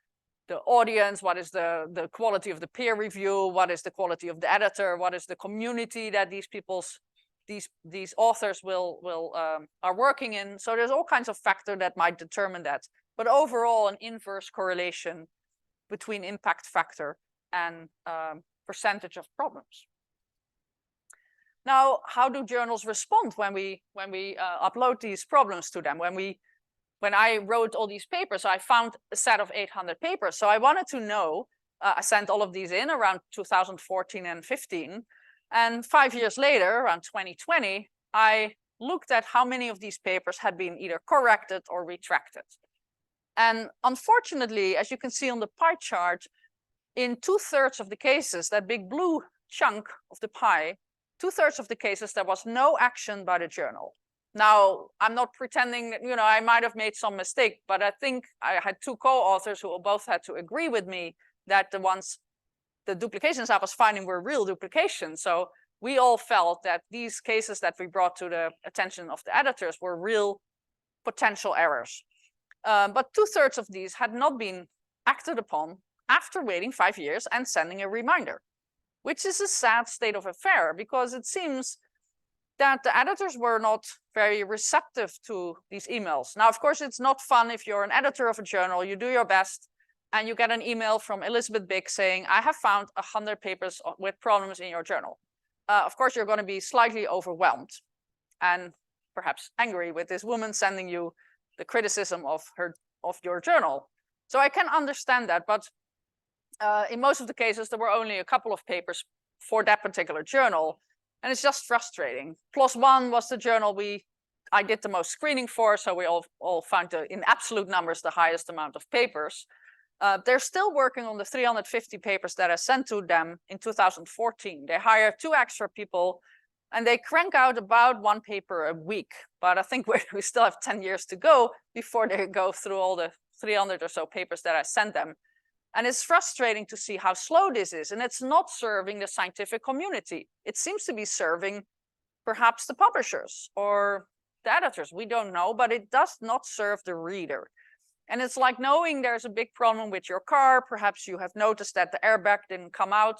audience, what is the quality of the peer review, what is the quality of the editor, what is the community that these authors are working in. So there's all kinds of factors that might determine that. But overall, an inverse correlation between impact factor and percentage of problems. Now, how do journals respond when we upload these problems to them? When I wrote all these papers, I found a set of 800 papers. So I wanted to know, I sent all of these in around 2014 and 15. And 5 years later, around 2020, I looked at how many of these papers had been either corrected or retracted. And unfortunately, as you can see on the pie chart, in 2/3 of the cases, that big blue chunk of the pie, 2/3 of the cases, there was no action by the journal. Now, I'm not pretending that, you know, I might have made some mistake, but I think I had 2 co-authors who both had to agree with me that the duplications I was finding were real duplications. So we all felt that these cases that we brought to the attention of the editors were real potential errors. But 2/3 of these had not been acted upon after waiting 5 years and sending a reminder, which is a sad state of affair, because it seems that the editors were not very receptive to these emails. Now, of course, it's not fun if you're an editor of a journal, you do your best, and you get an email from Elisabeth Big saying, I have found 100 papers with problems in your journal. Of course, you're going to be slightly overwhelmed and perhaps angry with this woman sending you the criticism of your journal. So I can understand that, but in most of the cases, there were only a couple of papers for that particular journal. And it's just frustrating. PLOS ONE was the journal I did the most screening for, so we all found in absolute numbers the highest amount of papers. They're still working on the 350 papers that I sent to them in 2014. They hired 2 extra people, and they crank out about 1 paper a week. But I think we still have 10 years to go before they go through all the 300 or so papers that I sent them. And it's frustrating to see how slow this is. And it's not serving the scientific community. It seems to be serving perhaps the publishers or the editors. We don't know, but it does not serve the reader. And it's like knowing there's a big problem with your car. Perhaps you have noticed that the airbag didn't come out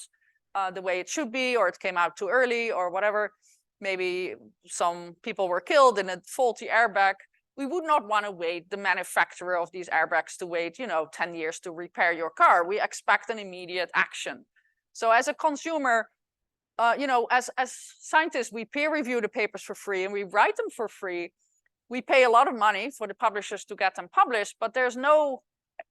the way it should be, or it came out too early or whatever. Maybe some people were killed in a faulty airbag. We would not want to wait, the manufacturer of these airbags to wait, 10 years to repair your car. We expect an immediate action. So as a consumer, as scientists, we peer review the papers for free and we write them for free. We pay a lot of money for the publishers to get them published, but there's no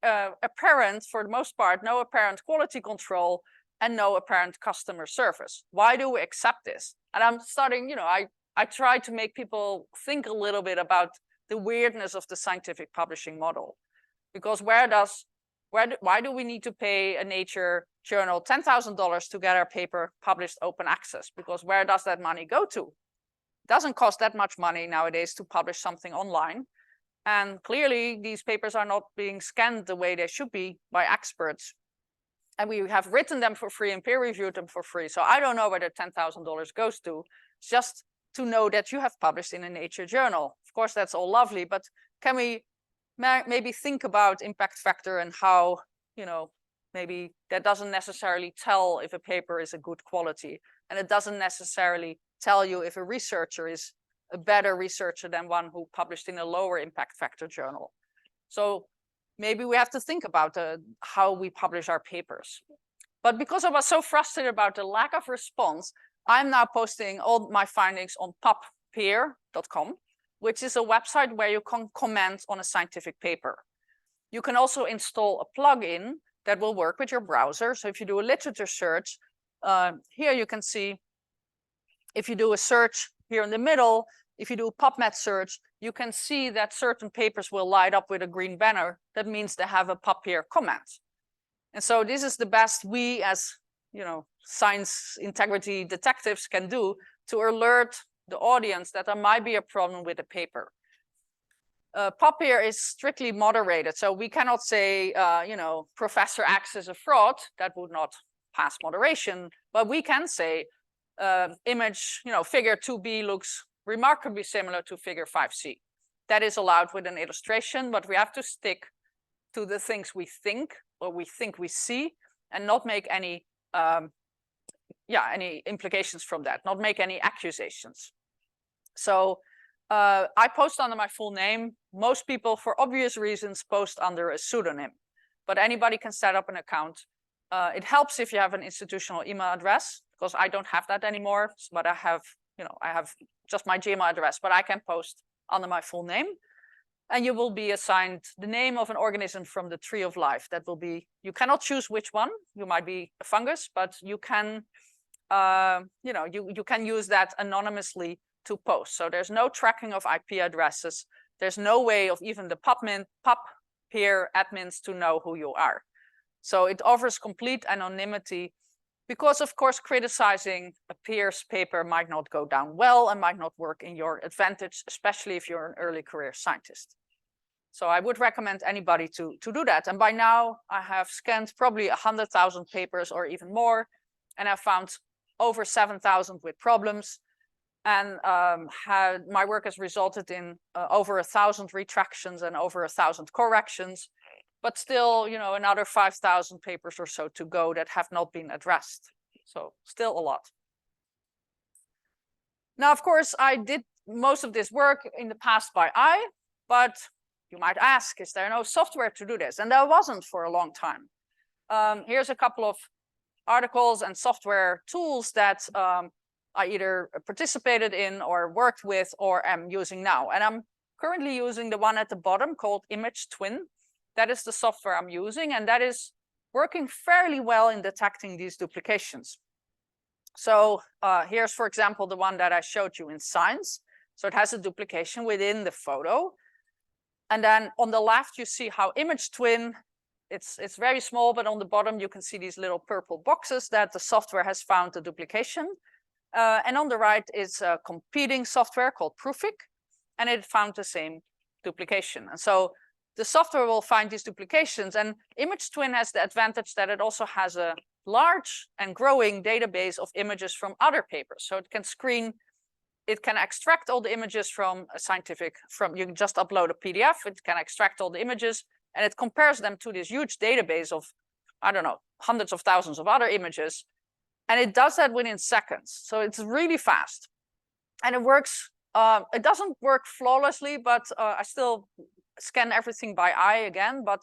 apparent, for the most part, no apparent quality control and no apparent customer service. Why do we accept this? And I'm starting, I try to make people think a little bit about the weirdness of the scientific publishing model, because why do we need to pay a Nature journal $10,000 to get our paper published open access? Because where does that money go to? It doesn't cost that much money nowadays to publish something online, and clearly these papers are not being scanned the way they should be by experts, and we have written them for free and peer reviewed them for free. So I don't know where the $10,000 goes to. It's just to know that you have published in a Nature journal. Of course, that's all lovely, but can we maybe think about impact factor and how, maybe that doesn't necessarily tell if a paper is a good quality, and it doesn't necessarily tell you if a researcher is a better researcher than one who published in a lower impact factor journal. So maybe we have to think about how we publish our papers. But because I was so frustrated about the lack of response, I'm now posting all my findings on pubpeer.com, which is a website where you can comment on a scientific paper. You can also install a plugin that will work with your browser. So if you do a literature search, here you can see, if you do a search here in the middle, if you do a PubMed search, you can see that certain papers will light up with a green banner. That means they have a PubPeer comment. And so this is the best we as science integrity detectives can do to alert the audience that there might be a problem with a paper. PubPeer is strictly moderated, so we cannot say, Professor X is a fraud. That would not pass moderation, but we can say, image, figure 2B looks remarkably similar to figure 5C. that is allowed with an illustration, but we have to stick to the things we think or we think we see and not make any any implications from that, not make any accusations. So I post under my full name. Most people, for obvious reasons, post under a pseudonym, but anybody can set up an account. It helps if you have an institutional email address, because I don't have that anymore, but I have just my Gmail address, but I can post under my full name. And you will be assigned the name of an organism from the tree of life. That will be, you cannot choose which one. You might be a fungus, but you can, you can use that anonymously to post. So there's no tracking of IP addresses. There's no way of even the pub peer admins to know who you are. So it offers complete anonymity, because of course criticizing a peer's paper might not go down well and might not work in your advantage, especially if you're an early career scientist. So I would recommend anybody to do that. And by now I have scanned probably 100,000 papers or even more, and I found over 7,000 with problems. And my work has resulted in over 1,000 retractions and over 1,000 corrections, but still, another 5,000 papers or so to go that have not been addressed. So still a lot. Now, of course, I did most of this work in the past by eye, but you might ask, is there no software to do this? And there wasn't for a long time. Here's a couple of articles and software tools that I either participated in or worked with or am using now. And I'm currently using the one at the bottom called Image Twin. That is the software I'm using, and that is working fairly well in detecting these duplications. So here's, for example, the one that I showed you in Science. So it has a duplication within the photo. And then on the left, you see how Image Twin, it's very small, but on the bottom, you can see these little purple boxes that the software has found the duplication. And on the right is a competing software called Proofic, and it found the same duplication. And so the software will find these duplications, and Image Twin has the advantage that it also has a large and growing database of images from other papers. So it can extract all the images from you can just upload a PDF, it can extract all the images, and it compares them to this huge database of, I don't know, hundreds of thousands of other images. And it does that within seconds. So it's really fast. And it works, it doesn't work flawlessly, but I still scan everything by eye again, but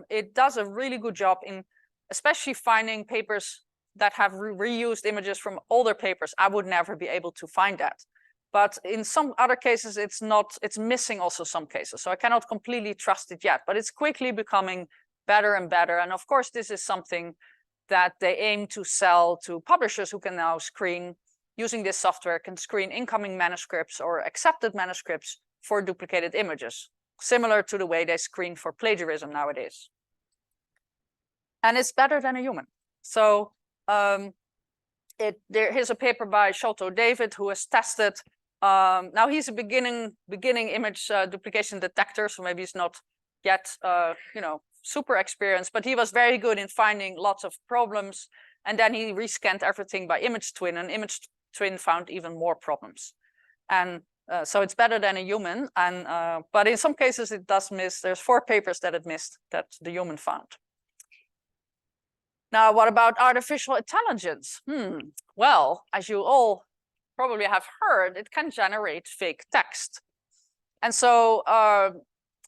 it does a really good job in especially finding papers that have reused images from older papers. I would never be able to find that. But in some other cases, it's missing also some cases. So I cannot completely trust it yet, but it's quickly becoming better and better. And of course, this is something that they aim to sell to publishers who can now screen, using this software, can screen incoming manuscripts or accepted manuscripts for duplicated images, similar to the way they screen for plagiarism nowadays. And it's better than a human. So here's a paper by Sholto David, who has tested, now he's a beginning image duplication detector, so maybe he's not yet super experienced, but he was very good in finding lots of problems. And then he rescanned everything by Image Twin, and Image Twin found even more problems. And so it's better than a human. And but in some cases it does miss. There's 4 papers that it missed that the human found. Now, what about artificial intelligence? Well, as you all probably have heard, it can generate fake text. And so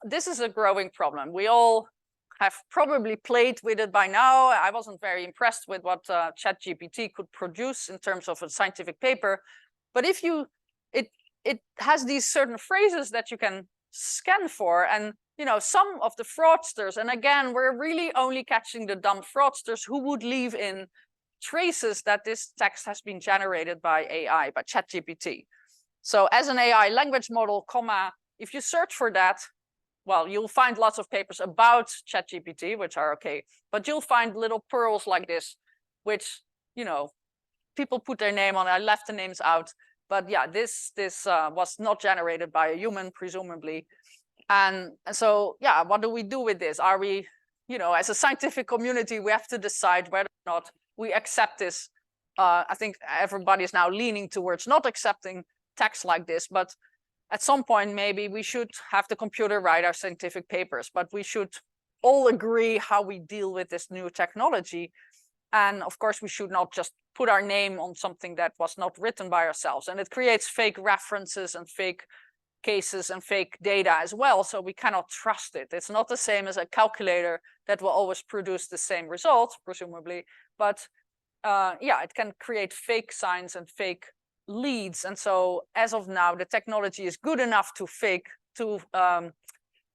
this is a growing problem. We all have probably played with it by now. I wasn't very impressed with what ChatGPT could produce in terms of a scientific paper. But if it has these certain phrases that you can scan for, and some of the fraudsters, and again, we're really only catching the dumb fraudsters who would leave in traces that this text has been generated by AI, by ChatGPT. So as an AI language model, if you search for that, well, you'll find lots of papers about ChatGPT, which are okay, but you'll find little pearls like this, which, people put their name on. I left the names out, but yeah, this was not generated by a human, presumably. And so, yeah, what do we do with this? Are we, as a scientific community, we have to decide whether or not we accept this. I think everybody is now leaning towards not accepting text like this, but at some point, maybe we should have the computer write our scientific papers, but we should all agree how we deal with this new technology. And of course, we should not just put our name on something that was not written by ourselves. And it creates fake references and fake cases and fake data as well. So we cannot trust it. It's not the same as a calculator that will always produce the same result, presumably. But yeah, it can create fake signs and fake leads. And so as of now, the technology is good enough to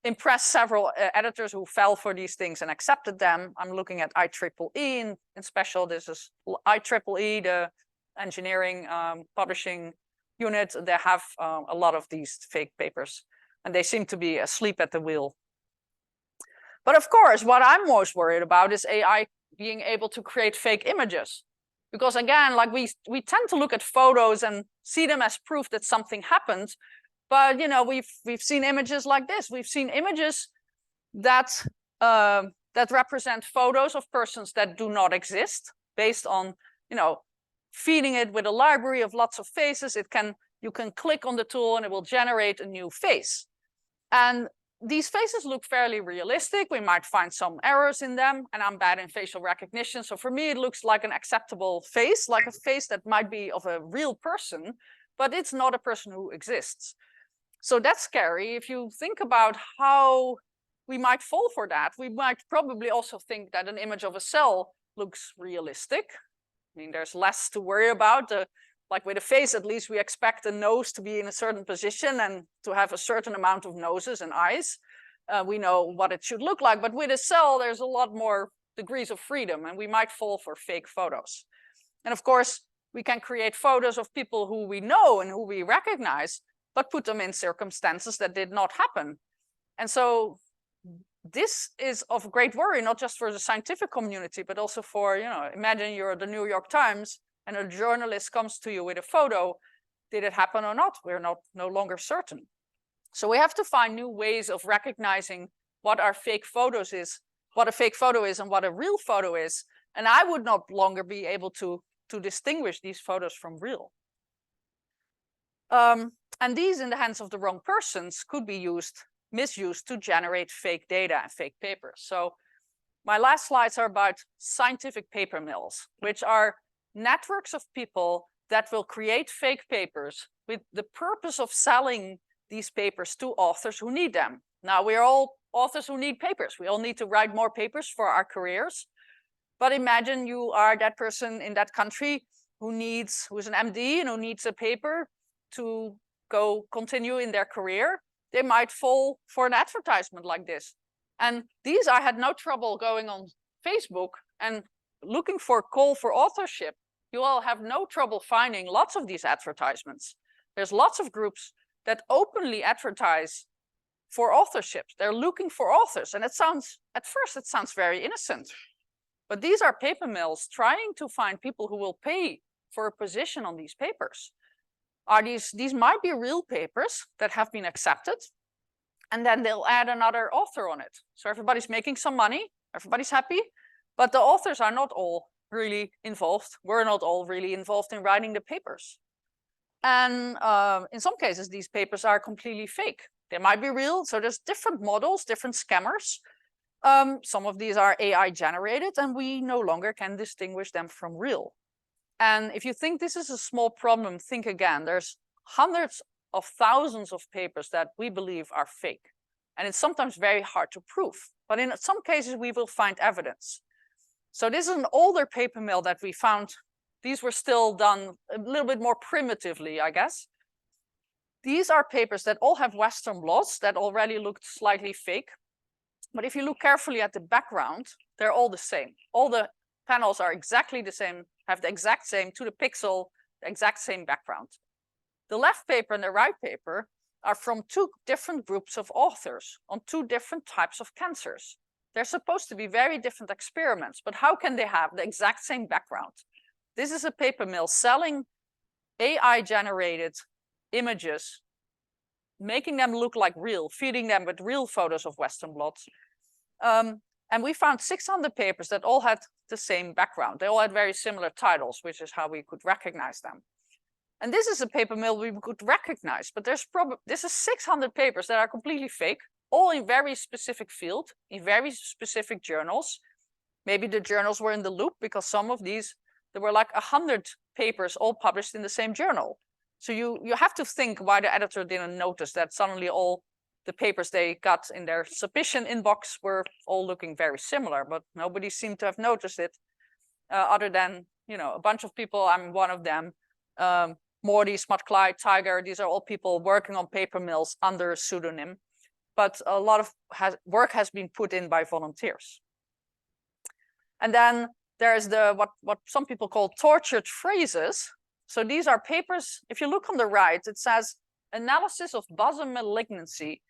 impress several editors who fell for these things and accepted them. I'm looking at IEEE in special. This is IEEE, the engineering publishing unit. They have a lot of these fake papers, and they seem to be asleep at the wheel. But of course, what I'm most worried about is AI being able to create fake images. Because again, like we tend to look at photos and see them as proof that something happened. But you know, we've seen images like this. We've seen images that that represent photos of persons that do not exist, based on, you know, feeding it with a library of lots of faces. You can click on the tool and it will generate a new face. And these faces look fairly realistic. We might find some errors in them, and I'm bad in facial recognition. So for me, it looks like an acceptable face, like a face that might be of a real person, but it's not a person who exists. So that's scary. If you think about how we might fall for that, we might probably also think that an image of a cell looks realistic. I mean, there's less to worry about. Like with a face, at least we expect a nose to be in a certain position and to have a certain amount of noses and eyes. We know what it should look like, but with a cell, there's a lot more degrees of freedom, and we might fall for fake photos. And of course, we can create photos of people who we know and who we recognize, but put them in circumstances that did not happen. And so this is of great worry, not just for the scientific community, but also for, you know, imagine you're the New York Times and a journalist comes to you with a photo. Did it happen or not? We're no longer certain. So we have to find new ways of recognizing what our fake photos is, what a fake photo is and what a real photo is. And I would not longer be able to distinguish these photos from real. And these, in the hands of the wrong persons, could be misused to generate fake data and fake papers. So my last slides are about scientific paper mills, which are networks of people that will create fake papers with the purpose of selling these papers to authors who need them. Now, we're all authors who need papers. We all need to write more papers for our careers. But imagine you are that person in that country who's an MD and who needs a paper to go continue in their career. They might fall for an advertisement like this. And I had no trouble going on Facebook and looking for a call for authorship. You all have no trouble finding lots of these advertisements. There's lots of groups that openly advertise for authorships. They're looking for authors. And at first it sounds very innocent. But these are paper mills trying to find people who will pay for a position on these papers. These might be real papers that have been accepted, and then they'll add another author on it. So everybody's making some money, everybody's happy, but the authors are not all really involved. We're not all really involved in writing the papers. And in some cases, these papers are completely fake. They might be real, so there's different models, different scammers. Some of these are AI generated, and we no longer can distinguish them from real. And if you think this is a small problem, think again. There's hundreds of thousands of papers that we believe are fake. And it's sometimes very hard to prove. But in some cases, we will find evidence. So this is an older paper mill that we found. These were still done a little bit more primitively, I guess. These are papers that all have Western blots that already looked slightly fake. But if you look carefully at the background, they're all the same. All the panels are exactly the same, have the exact same, to the pixel, the exact same background. The left paper and the right paper are from two different groups of authors on two different types of cancers. They're supposed to be very different experiments, but how can they have the exact same background? This is a paper mill selling AI-generated images, making them look like real, feeding them with real photos of Western blots. And we found 600 papers that all had the same background. They all had very similar titles, which is how we could recognize them. And this is a paper mill we could recognize, but this is 600 papers that are completely fake, all in very specific field, in very specific journals. Maybe the journals were in the loop because some of these, there were like 100 papers all published in the same journal. So you have to think why the editor didn't notice that suddenly all the papers they got in their submission inbox were all looking very similar, but nobody seemed to have noticed it other than, a bunch of people. I'm one of them. Morty, Smut Clyde, Tiger, these are all people working on paper mills under a pseudonym, but a lot of work has been put in by volunteers. And then there's what some people call tortured phrases. So these are papers, if you look on the right, it says analysis of bosom malignancy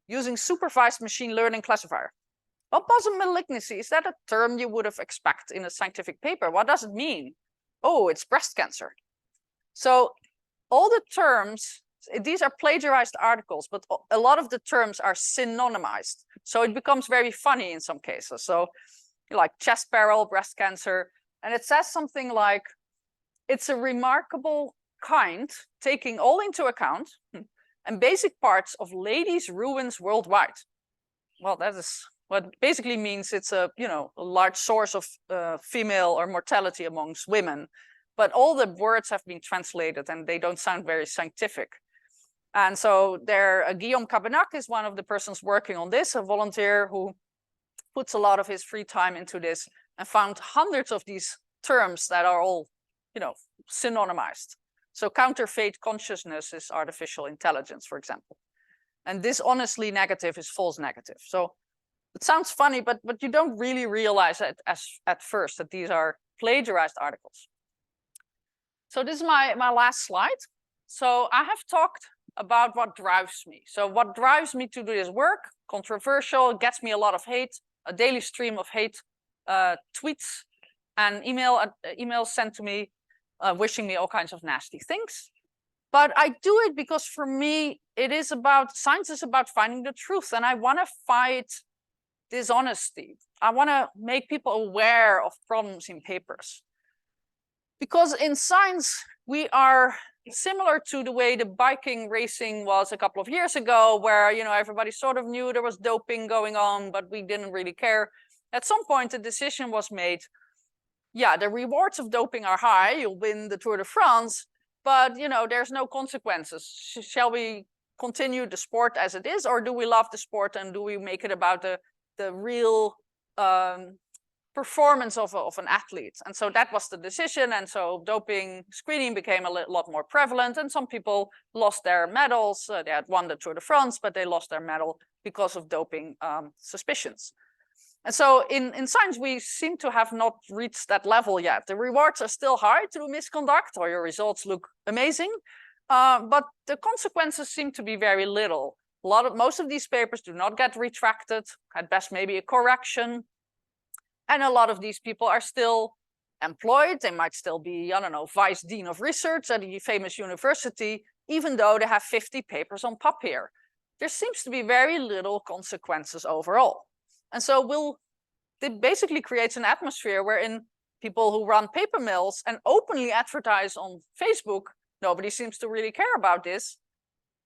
using supervised machine learning classifier. Well, bosom malignancy, is that a term you would have expected in a scientific paper? What does it mean? Oh, it's breast cancer. So all the terms, these are plagiarized articles, but a lot of the terms are synonymized. So it becomes very funny in some cases. So like chest peril, breast cancer, and it says something like, it's a remarkable kind, taking all into account, and basic parts of ladies' ruins worldwide. Well, that is what basically means it's a large source of female or mortality amongst women. But all the words have been translated and they don't sound very scientific. And so Guillaume Cabenac is one of the persons working on this, a volunteer who puts a lot of his free time into this and found hundreds of these terms that are all, synonymized. So counterfeit consciousness is artificial intelligence, for example. And dishonestly negative is false negative. So it sounds funny, but you don't really realize it at first that these are plagiarized articles. So this is my last slide. So I have talked about what drives me. So what drives me to do this work, controversial, gets me a lot of hate, a daily stream of hate, tweets and emails sent to me, wishing me all kinds of nasty things. But I do it because for me, science is about finding the truth. And I want to fight dishonesty. I want to make people aware of problems in papers. Because in science, we are similar to the way the biking racing was a couple of years ago, where everybody sort of knew there was doping going on, but we didn't really care. At some point, a decision was made. Yeah, the rewards of doping are high. You'll win the Tour de France, but there's no consequences. Shall we continue the sport as it is, or do we love the sport and do we make it about the real performance of an athlete? And so that was the decision. And so doping screening became a lot more prevalent, and some people lost their medals. They had won the Tour de France, but they lost their medal because of doping suspicions. And so in science, we seem to have not reached that level yet. The rewards are still high through misconduct, or your results look amazing, but the consequences seem to be very little. Most of these papers do not get retracted, at best maybe a correction. And a lot of these people are still employed. They might still be, I don't know, vice dean of research at a famous university, even though they have 50 papers on papier. There seems to be very little consequences overall. And so it basically creates an atmosphere wherein people who run paper mills and openly advertise on Facebook, nobody seems to really care about this.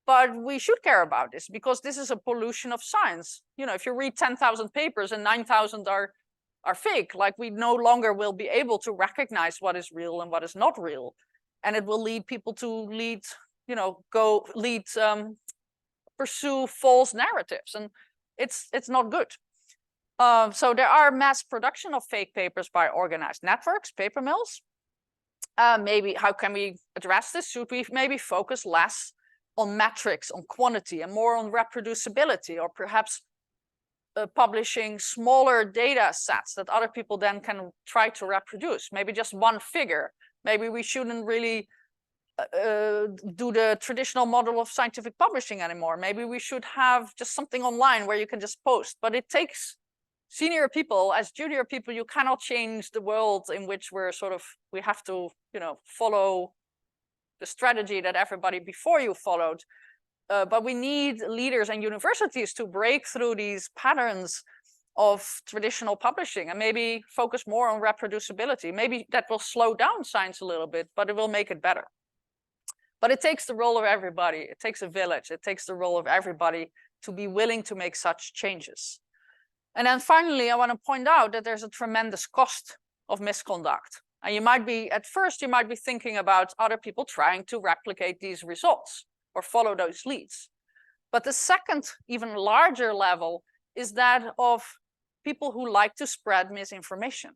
But we should care about this because this is a pollution of science. If you read 10,000 papers and 9,000 are fake, like we no longer will be able to recognize what is real and what is not real. And it will lead people to pursue false narratives. And it's not good. So there are mass production of fake papers by organized networks, paper mills. Maybe how can we address this? Should we maybe focus less on metrics, on quantity, and more on reproducibility, or perhaps publishing smaller data sets that other people then can try to reproduce? Maybe just one figure. Maybe we shouldn't really do the traditional model of scientific publishing anymore. Maybe we should have just something online where you can just post. But it takes senior people. As junior people, you cannot change the world in which we have to follow the strategy that everybody before you followed. But we need leaders and universities to break through these patterns of traditional publishing and maybe focus more on reproducibility. Maybe that will slow down science a little bit, but it will make it better. But it takes the role of everybody. It takes a village. It takes the role of everybody to be willing to make such changes. And then finally, I want to point out that there's a tremendous cost of misconduct. And you might be, at first, you might be thinking about other people trying to replicate these results or follow those leads. But the second, even larger level is that of people who like to spread misinformation.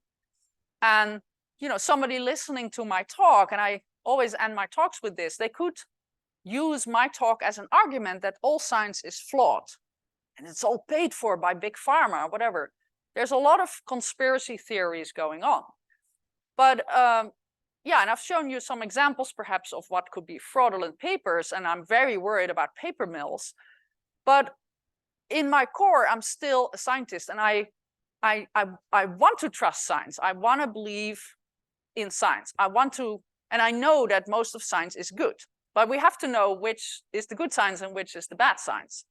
And, you know, somebody listening to my talk, and I always end my talks with this, they could use my talk as an argument that all science is flawed and it's all paid for by big pharma or whatever. There's a lot of conspiracy theories going on. But yeah, and I've shown you some examples perhaps of what could be fraudulent papers, and I'm very worried about paper mills. But in my core, I'm still a scientist, and I want to trust science. I want to believe in science. I want to, and I know that most of science is good, but we have to know which is the good science and which is the bad science.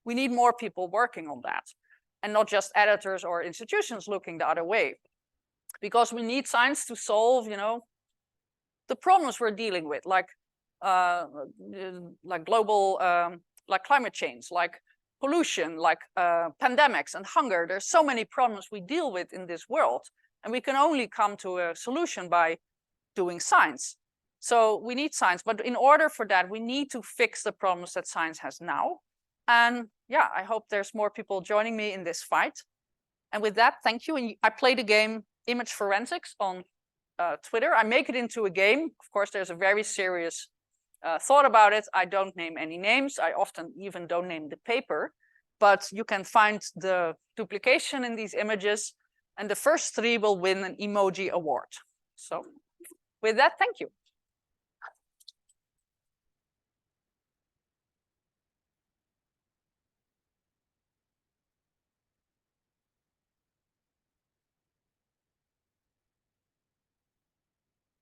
We need more people working on that, and not just editors or institutions looking the other way, because we need science to solve, you know, the problems we're dealing with, like global, like climate change, like pollution, like pandemics and hunger. There's so many problems we deal with in this world, and we can only come to a solution by doing science. So we need science, but in order for that, we need to fix the problems that science has now. And yeah, I hope there's more people joining me in this fight. And with that, thank you. And I played a game, Image Forensics, on Twitter. I make it into a game. Of course, there's a very serious thought about it. I don't name any names. I often even don't name the paper, but you can find the duplication in these images, and the first 3 will win an emoji award. So with that, thank you.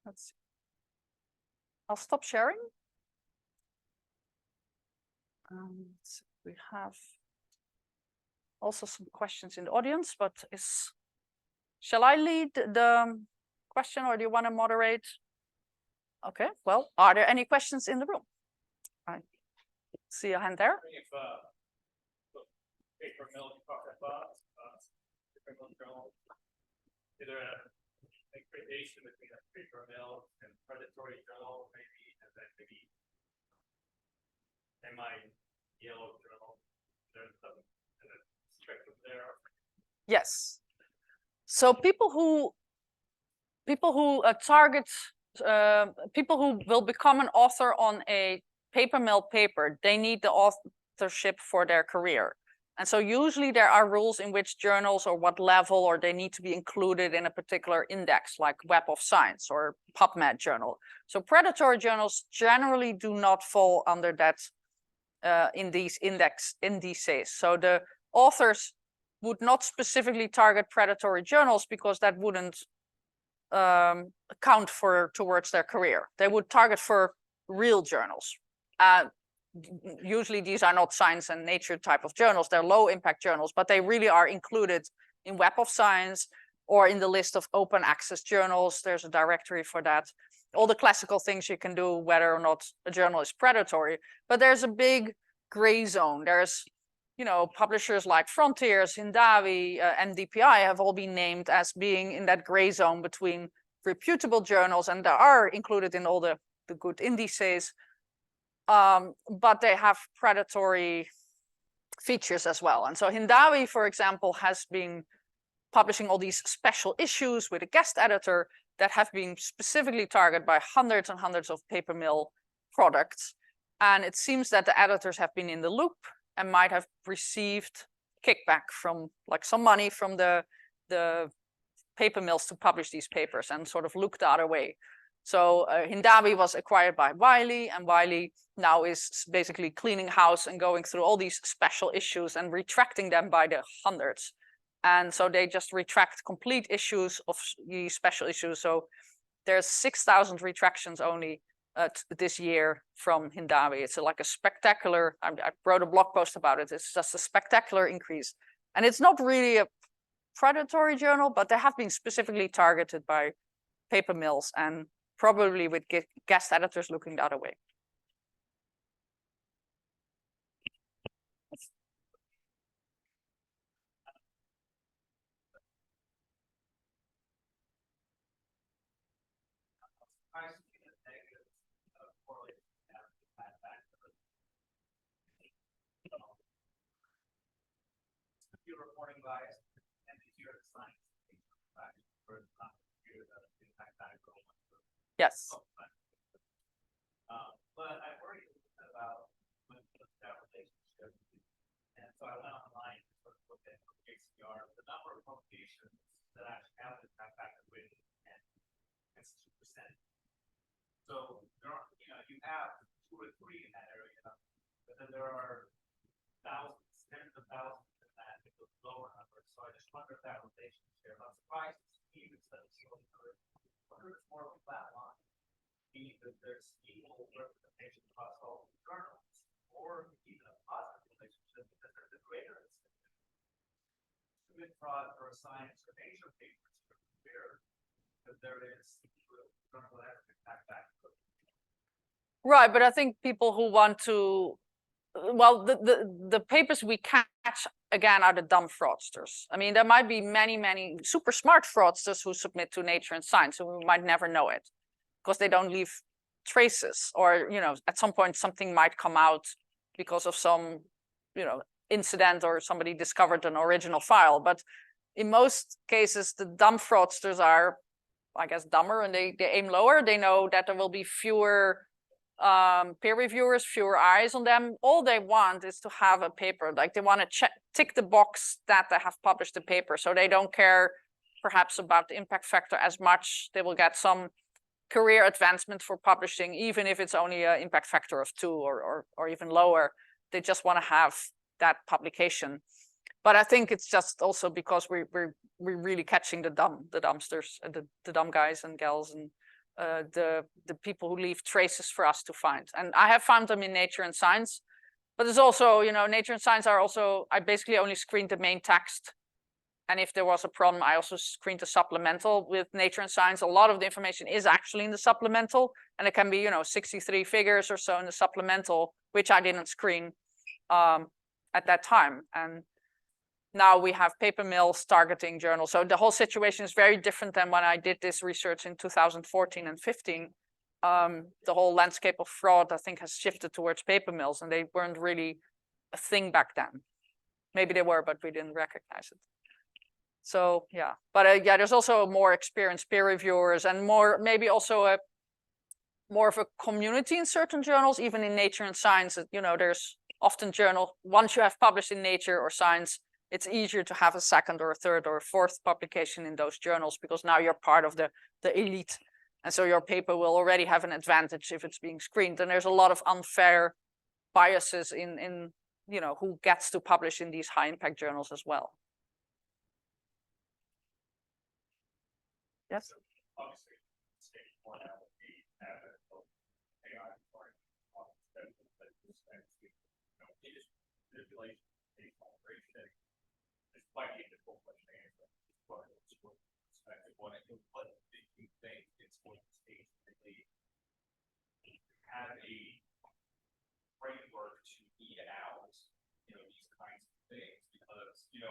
Let's see. I'll stop sharing. So we have also some questions in the audience, but shall I lead the question, or do you want to moderate? Okay, well, are there any questions in the room? I see a hand there. If paper mill you talk about, paper mill journal, is there a gradation between a paper mill and predatory journal, maybe, and then maybe yellow journal? There's some spectrum there. Yes. So people who target people who will become an author on a paper mill paper, they need the authorship for their career. And so usually there are rules in which journals or what level, or they need to be included in a particular index like Web of Science or PubMed journal. So predatory journals generally do not fall under that in these indices. So the authors would not specifically target predatory journals because that wouldn't count towards their career. They would target for real journals. Usually these are not science and nature type of journals. They're low impact journals, but they really are included in Web of Science or in the list of open access journals. There's a directory for that. All the classical things you can do, whether or not a journal is predatory, but there's a big gray zone. There's, you know, publishers like Frontiers, Hindawi, and DPI have all been named as being in that gray zone between reputable journals, and they are included in all the good indices. But they have predatory features as well. And so Hindawi, for example, has been publishing all these special issues with a guest editor that have been specifically targeted by hundreds and hundreds of paper mill products. And it seems that the editors have been in the loop and might have received kickback from, like, some money from the paper mills to publish these papers and sort of look the other way. So Hindawi was acquired by Wiley, and Wiley now is basically cleaning house and going through all these special issues and retracting them by the hundreds. And so they just retract complete issues of these special issues. So there's 6,000 retractions only this year from Hindawi. It's like a spectacular, I wrote a blog post about it. It's just a spectacular increase. And it's not really a predatory journal, but they have been specifically targeted by paper mills and probably with guest editors looking the other way. I see the negative correlation that back to the computer reporting bias and the computer science for the computer impact factor. Yes. But I worry a little bit about when that relationship. And so I went online and sort of looked at HCR, the number of publications that actually have the impact factor rating and it's 2%. So there are, you have 2 or 3 in that area, but then there are thousands, tens of thousands in that with lower numbers. So I just wonder if that relationship, I'm surprised to see that it's really good. I wonder if it's more of a flat line. Meaning that there's equal representation across all journals, or even a positive relationship because there's a greater incentive to commit fraud for a science or nature paper to compare because there is journal that has an impact factor. Right, but I think people who want to, well, the papers we catch again are the dumb fraudsters. I mean, there might be many super smart fraudsters who submit to Nature and Science, and we might never know it because they don't leave traces, or at some point something might come out because of some incident or somebody discovered an original file. But in most cases, the dumb fraudsters are, I guess, dumber, and they aim lower. They know that there will be fewer peer reviewers, fewer eyes on them. All they want is to have a paper, like they want to tick the box that they have published the paper, so they don't care perhaps about the impact factor as much. They will get some career advancement for publishing, even if it's only an impact factor of 2 or even lower. They just want to have that publication. But I think it's just also because we're really catching the dumpsters, the dumb guys and gals, and the people who leave traces for us to find. And I have found them in Nature and Science, but there's also, Nature and Science are also, I basically only screened the main text. And if there was a problem, I also screened the supplemental. With Nature and Science, a lot of the information is actually in the supplemental, and it can be, 63 figures or so in the supplemental, which I didn't screen at that time. And now we have paper mills targeting journals. So the whole situation is very different than when I did this research in 2014 and 15. The whole landscape of fraud, I think, has shifted towards paper mills, and they weren't really a thing back then. Maybe they were, but we didn't recognize it. So yeah, but yeah, there's also more experienced peer reviewers and maybe also more of a community in certain journals, even in Nature and Science. There's often journal, once you have published in Nature or Science, it's easier to have a second or a third or a fourth publication in those journals because now you're part of the elite. And so your paper will already have an advantage if it's being screened. And there's a lot of unfair biases in who gets to publish in these high impact journals as well. Yes. Obviously, stage 1 out of the AI part manipulation is quite a difficult question to answer. What do you think it's going to take to have a framework to weed out these kinds of things? Because the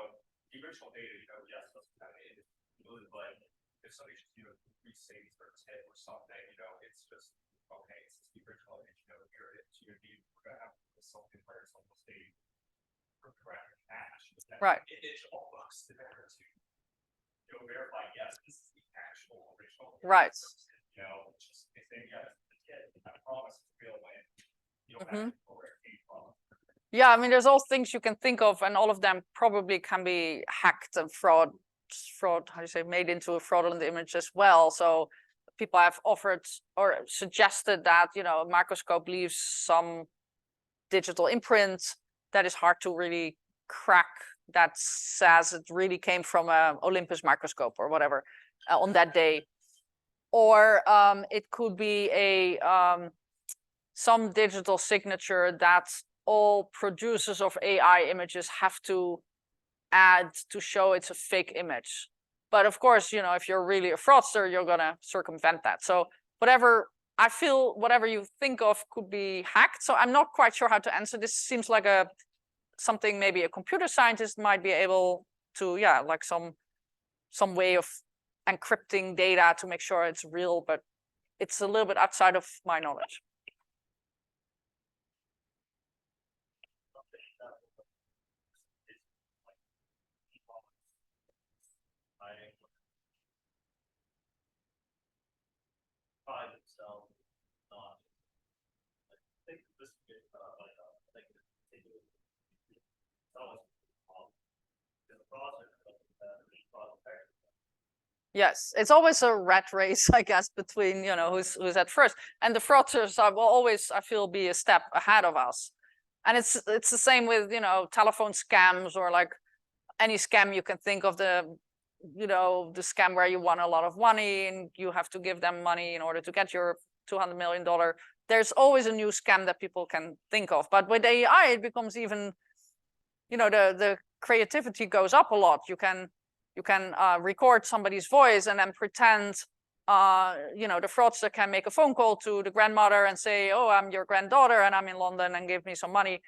original data, yes, doesn't have it, but if somebody just resave their tip or something, it's just okay, it's the original image, here it is. We're gonna have something where it's almost a correct hash. Right. Image almost there to verify, yes, this is the actual original. Right. Just if they get the tip, I promise it's real when you don't have to know where it came from. Yeah, I mean, there's all things you can think of, and all of them probably can be hacked and fraud, how do you say, made into a fraudulent image as well. So people have offered or suggested that, a microscope leaves some digital imprint that is hard to really crack, that says it really came from a Olympus microscope or whatever on that day. Or it could be some digital signature that all producers of AI images have to add to show it's a fake image. But of course, if you're really a fraudster, you're gonna circumvent that. So whatever you think of could be hacked. So I'm not quite sure how to answer this. Seems like something maybe a computer scientist might be able to, like some way of encrypting data to make sure it's real. But it's a little bit outside of my knowledge. Yes, it's always a rat race, I guess, between, you know, who's at first. And the fraudsters will always, I feel, be a step ahead of us. And it's the same with, you know, telephone scams or like any scam you can think of, the, you know, the scam where you want a lot of money and you have to give them money in order to get your $200 million. There's always a new scam that people can think of. But with AI, it becomes even, you know, the creativity goes up a lot. You can record somebody's voice and then pretend, you know, the fraudster can make a phone call to the grandmother and say, oh, I'm your granddaughter and I'm in London and give me some money.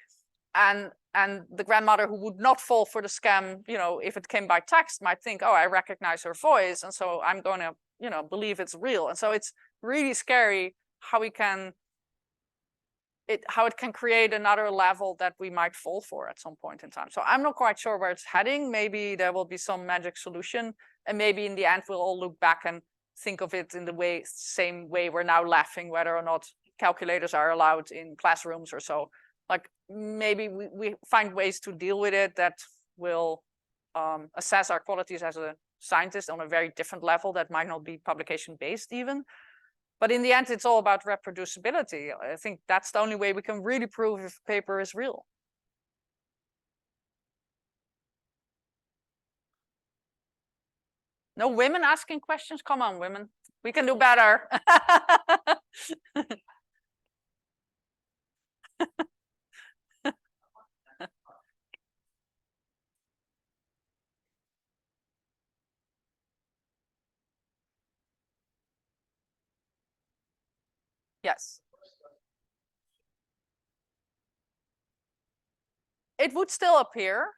And the grandmother who would not fall for the scam, you know, if it came by text, might think, oh, I recognize her voice. And so I'm going to, you know, believe it's real. And so it's really scary how it can create another level that we might fall for at some point in time. So I'm not quite sure where it's heading. Maybe there will be some magic solution, and maybe in the end we'll all look back and think of it in the same way we're now laughing whether or not calculators are allowed in classrooms or so. Like maybe we find ways to deal with it that will assess our qualities as a scientist on a very different level that might not be publication based even. But in the end, it's all about reproducibility. I think that's the only way we can really prove if a paper is real. No women asking questions? Come on, women. We can do better. Yes. It would still appear.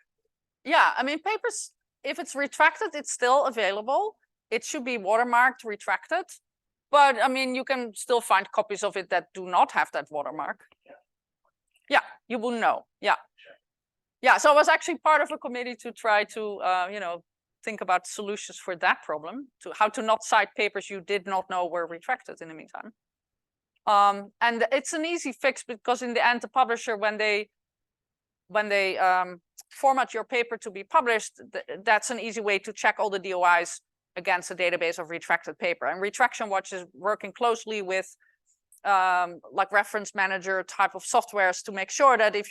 Yeah, I mean, papers, if it's retracted, it's still available. It should be watermarked, retracted. But I mean, you can still find copies of it that do not have that watermark. Yeah, you will know. Yeah. Yeah, so I was actually part of a committee to try to, you know, think about solutions for that problem, to how to not cite papers you did not know were retracted in the meantime. And it's an easy fix because in the end, the publisher, when they format your paper to be published, that's an easy way to check all the DOIs against a database of retracted paper. And Retraction Watch is working closely with like reference manager type of softwares to make sure that if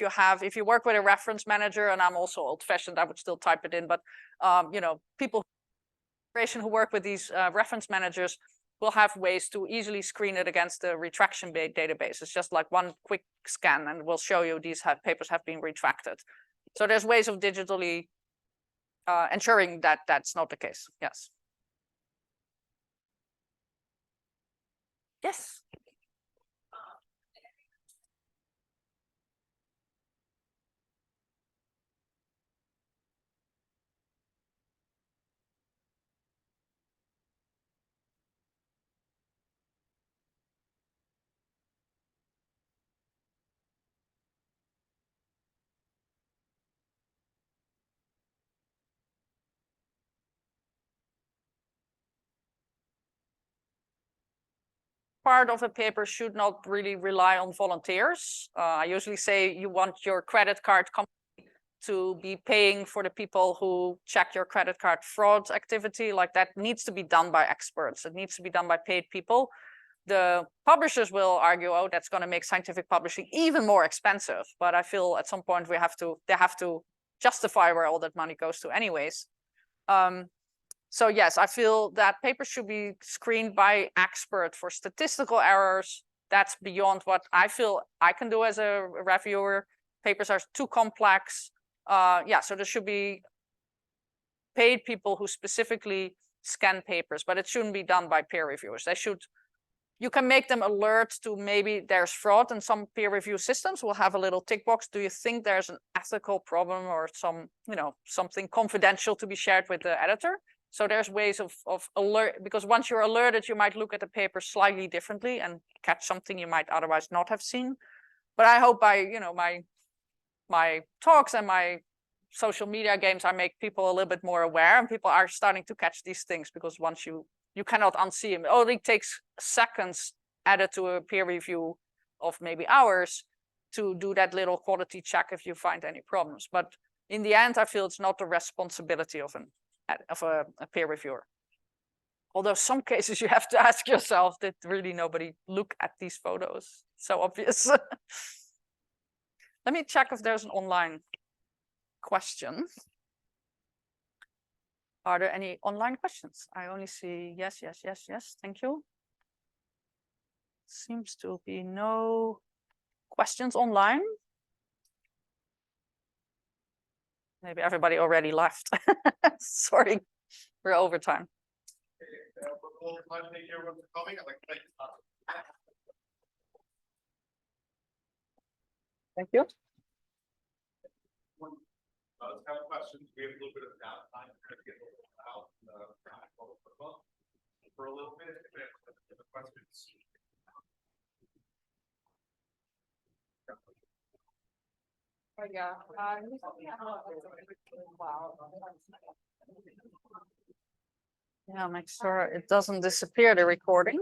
you work with a reference manager, and I'm also old-fashioned, I would still type it in, but you know, people who work with these reference managers will have ways to easily screen it against the retraction database. It's just like one quick scan and we'll show you these papers have been retracted. So there's ways of digitally ensuring that that's not the case. Yes. Yes. Part of a paper should not really rely on volunteers. I usually say you want your credit card company to be paying for the people who check your credit card fraud activity. Like that needs to be done by experts. It needs to be done by paid people. The publishers will argue, oh, that's going to make scientific publishing even more expensive. But I feel at some point they have to justify where all that money goes to anyways. So yes, I feel that papers should be screened by expert for statistical errors. That's beyond what I feel I can do as a reviewer. Papers are too complex. Yeah, so there should be paid people who specifically scan papers, but it shouldn't be done by peer reviewers. You can make them alert to maybe there's fraud, and some peer review systems will have a little tick box. Do you think there's an ethical problem or some, you know, something confidential to be shared with the editor? So there's ways of alert, because once you're alerted, you might look at the paper slightly differently and catch something you might otherwise not have seen. But I hope by, you know, my talks and my social media games, I make people a little bit more aware, and people are starting to catch these things, because once you cannot unsee them. It only takes seconds added to a peer review of maybe hours to do that little quality check if you find any problems. But in the end, I feel it's not the responsibility of a peer reviewer. Although some cases you have to ask yourself, did really nobody look at these photos? So obvious. Let me check if there's an online question. Are there any online questions? I only see yes, yes, yes, yes. Thank you. Seems to be no questions online. Maybe everybody already left. Sorry, we're over time. Thank you everyone for coming. I'd like to thank you. Thank you. Kind of questions. We have a little bit of downtime. We're going to get a little out for a little bit. If the questions. Yeah, make sure it doesn't disappear, the recording.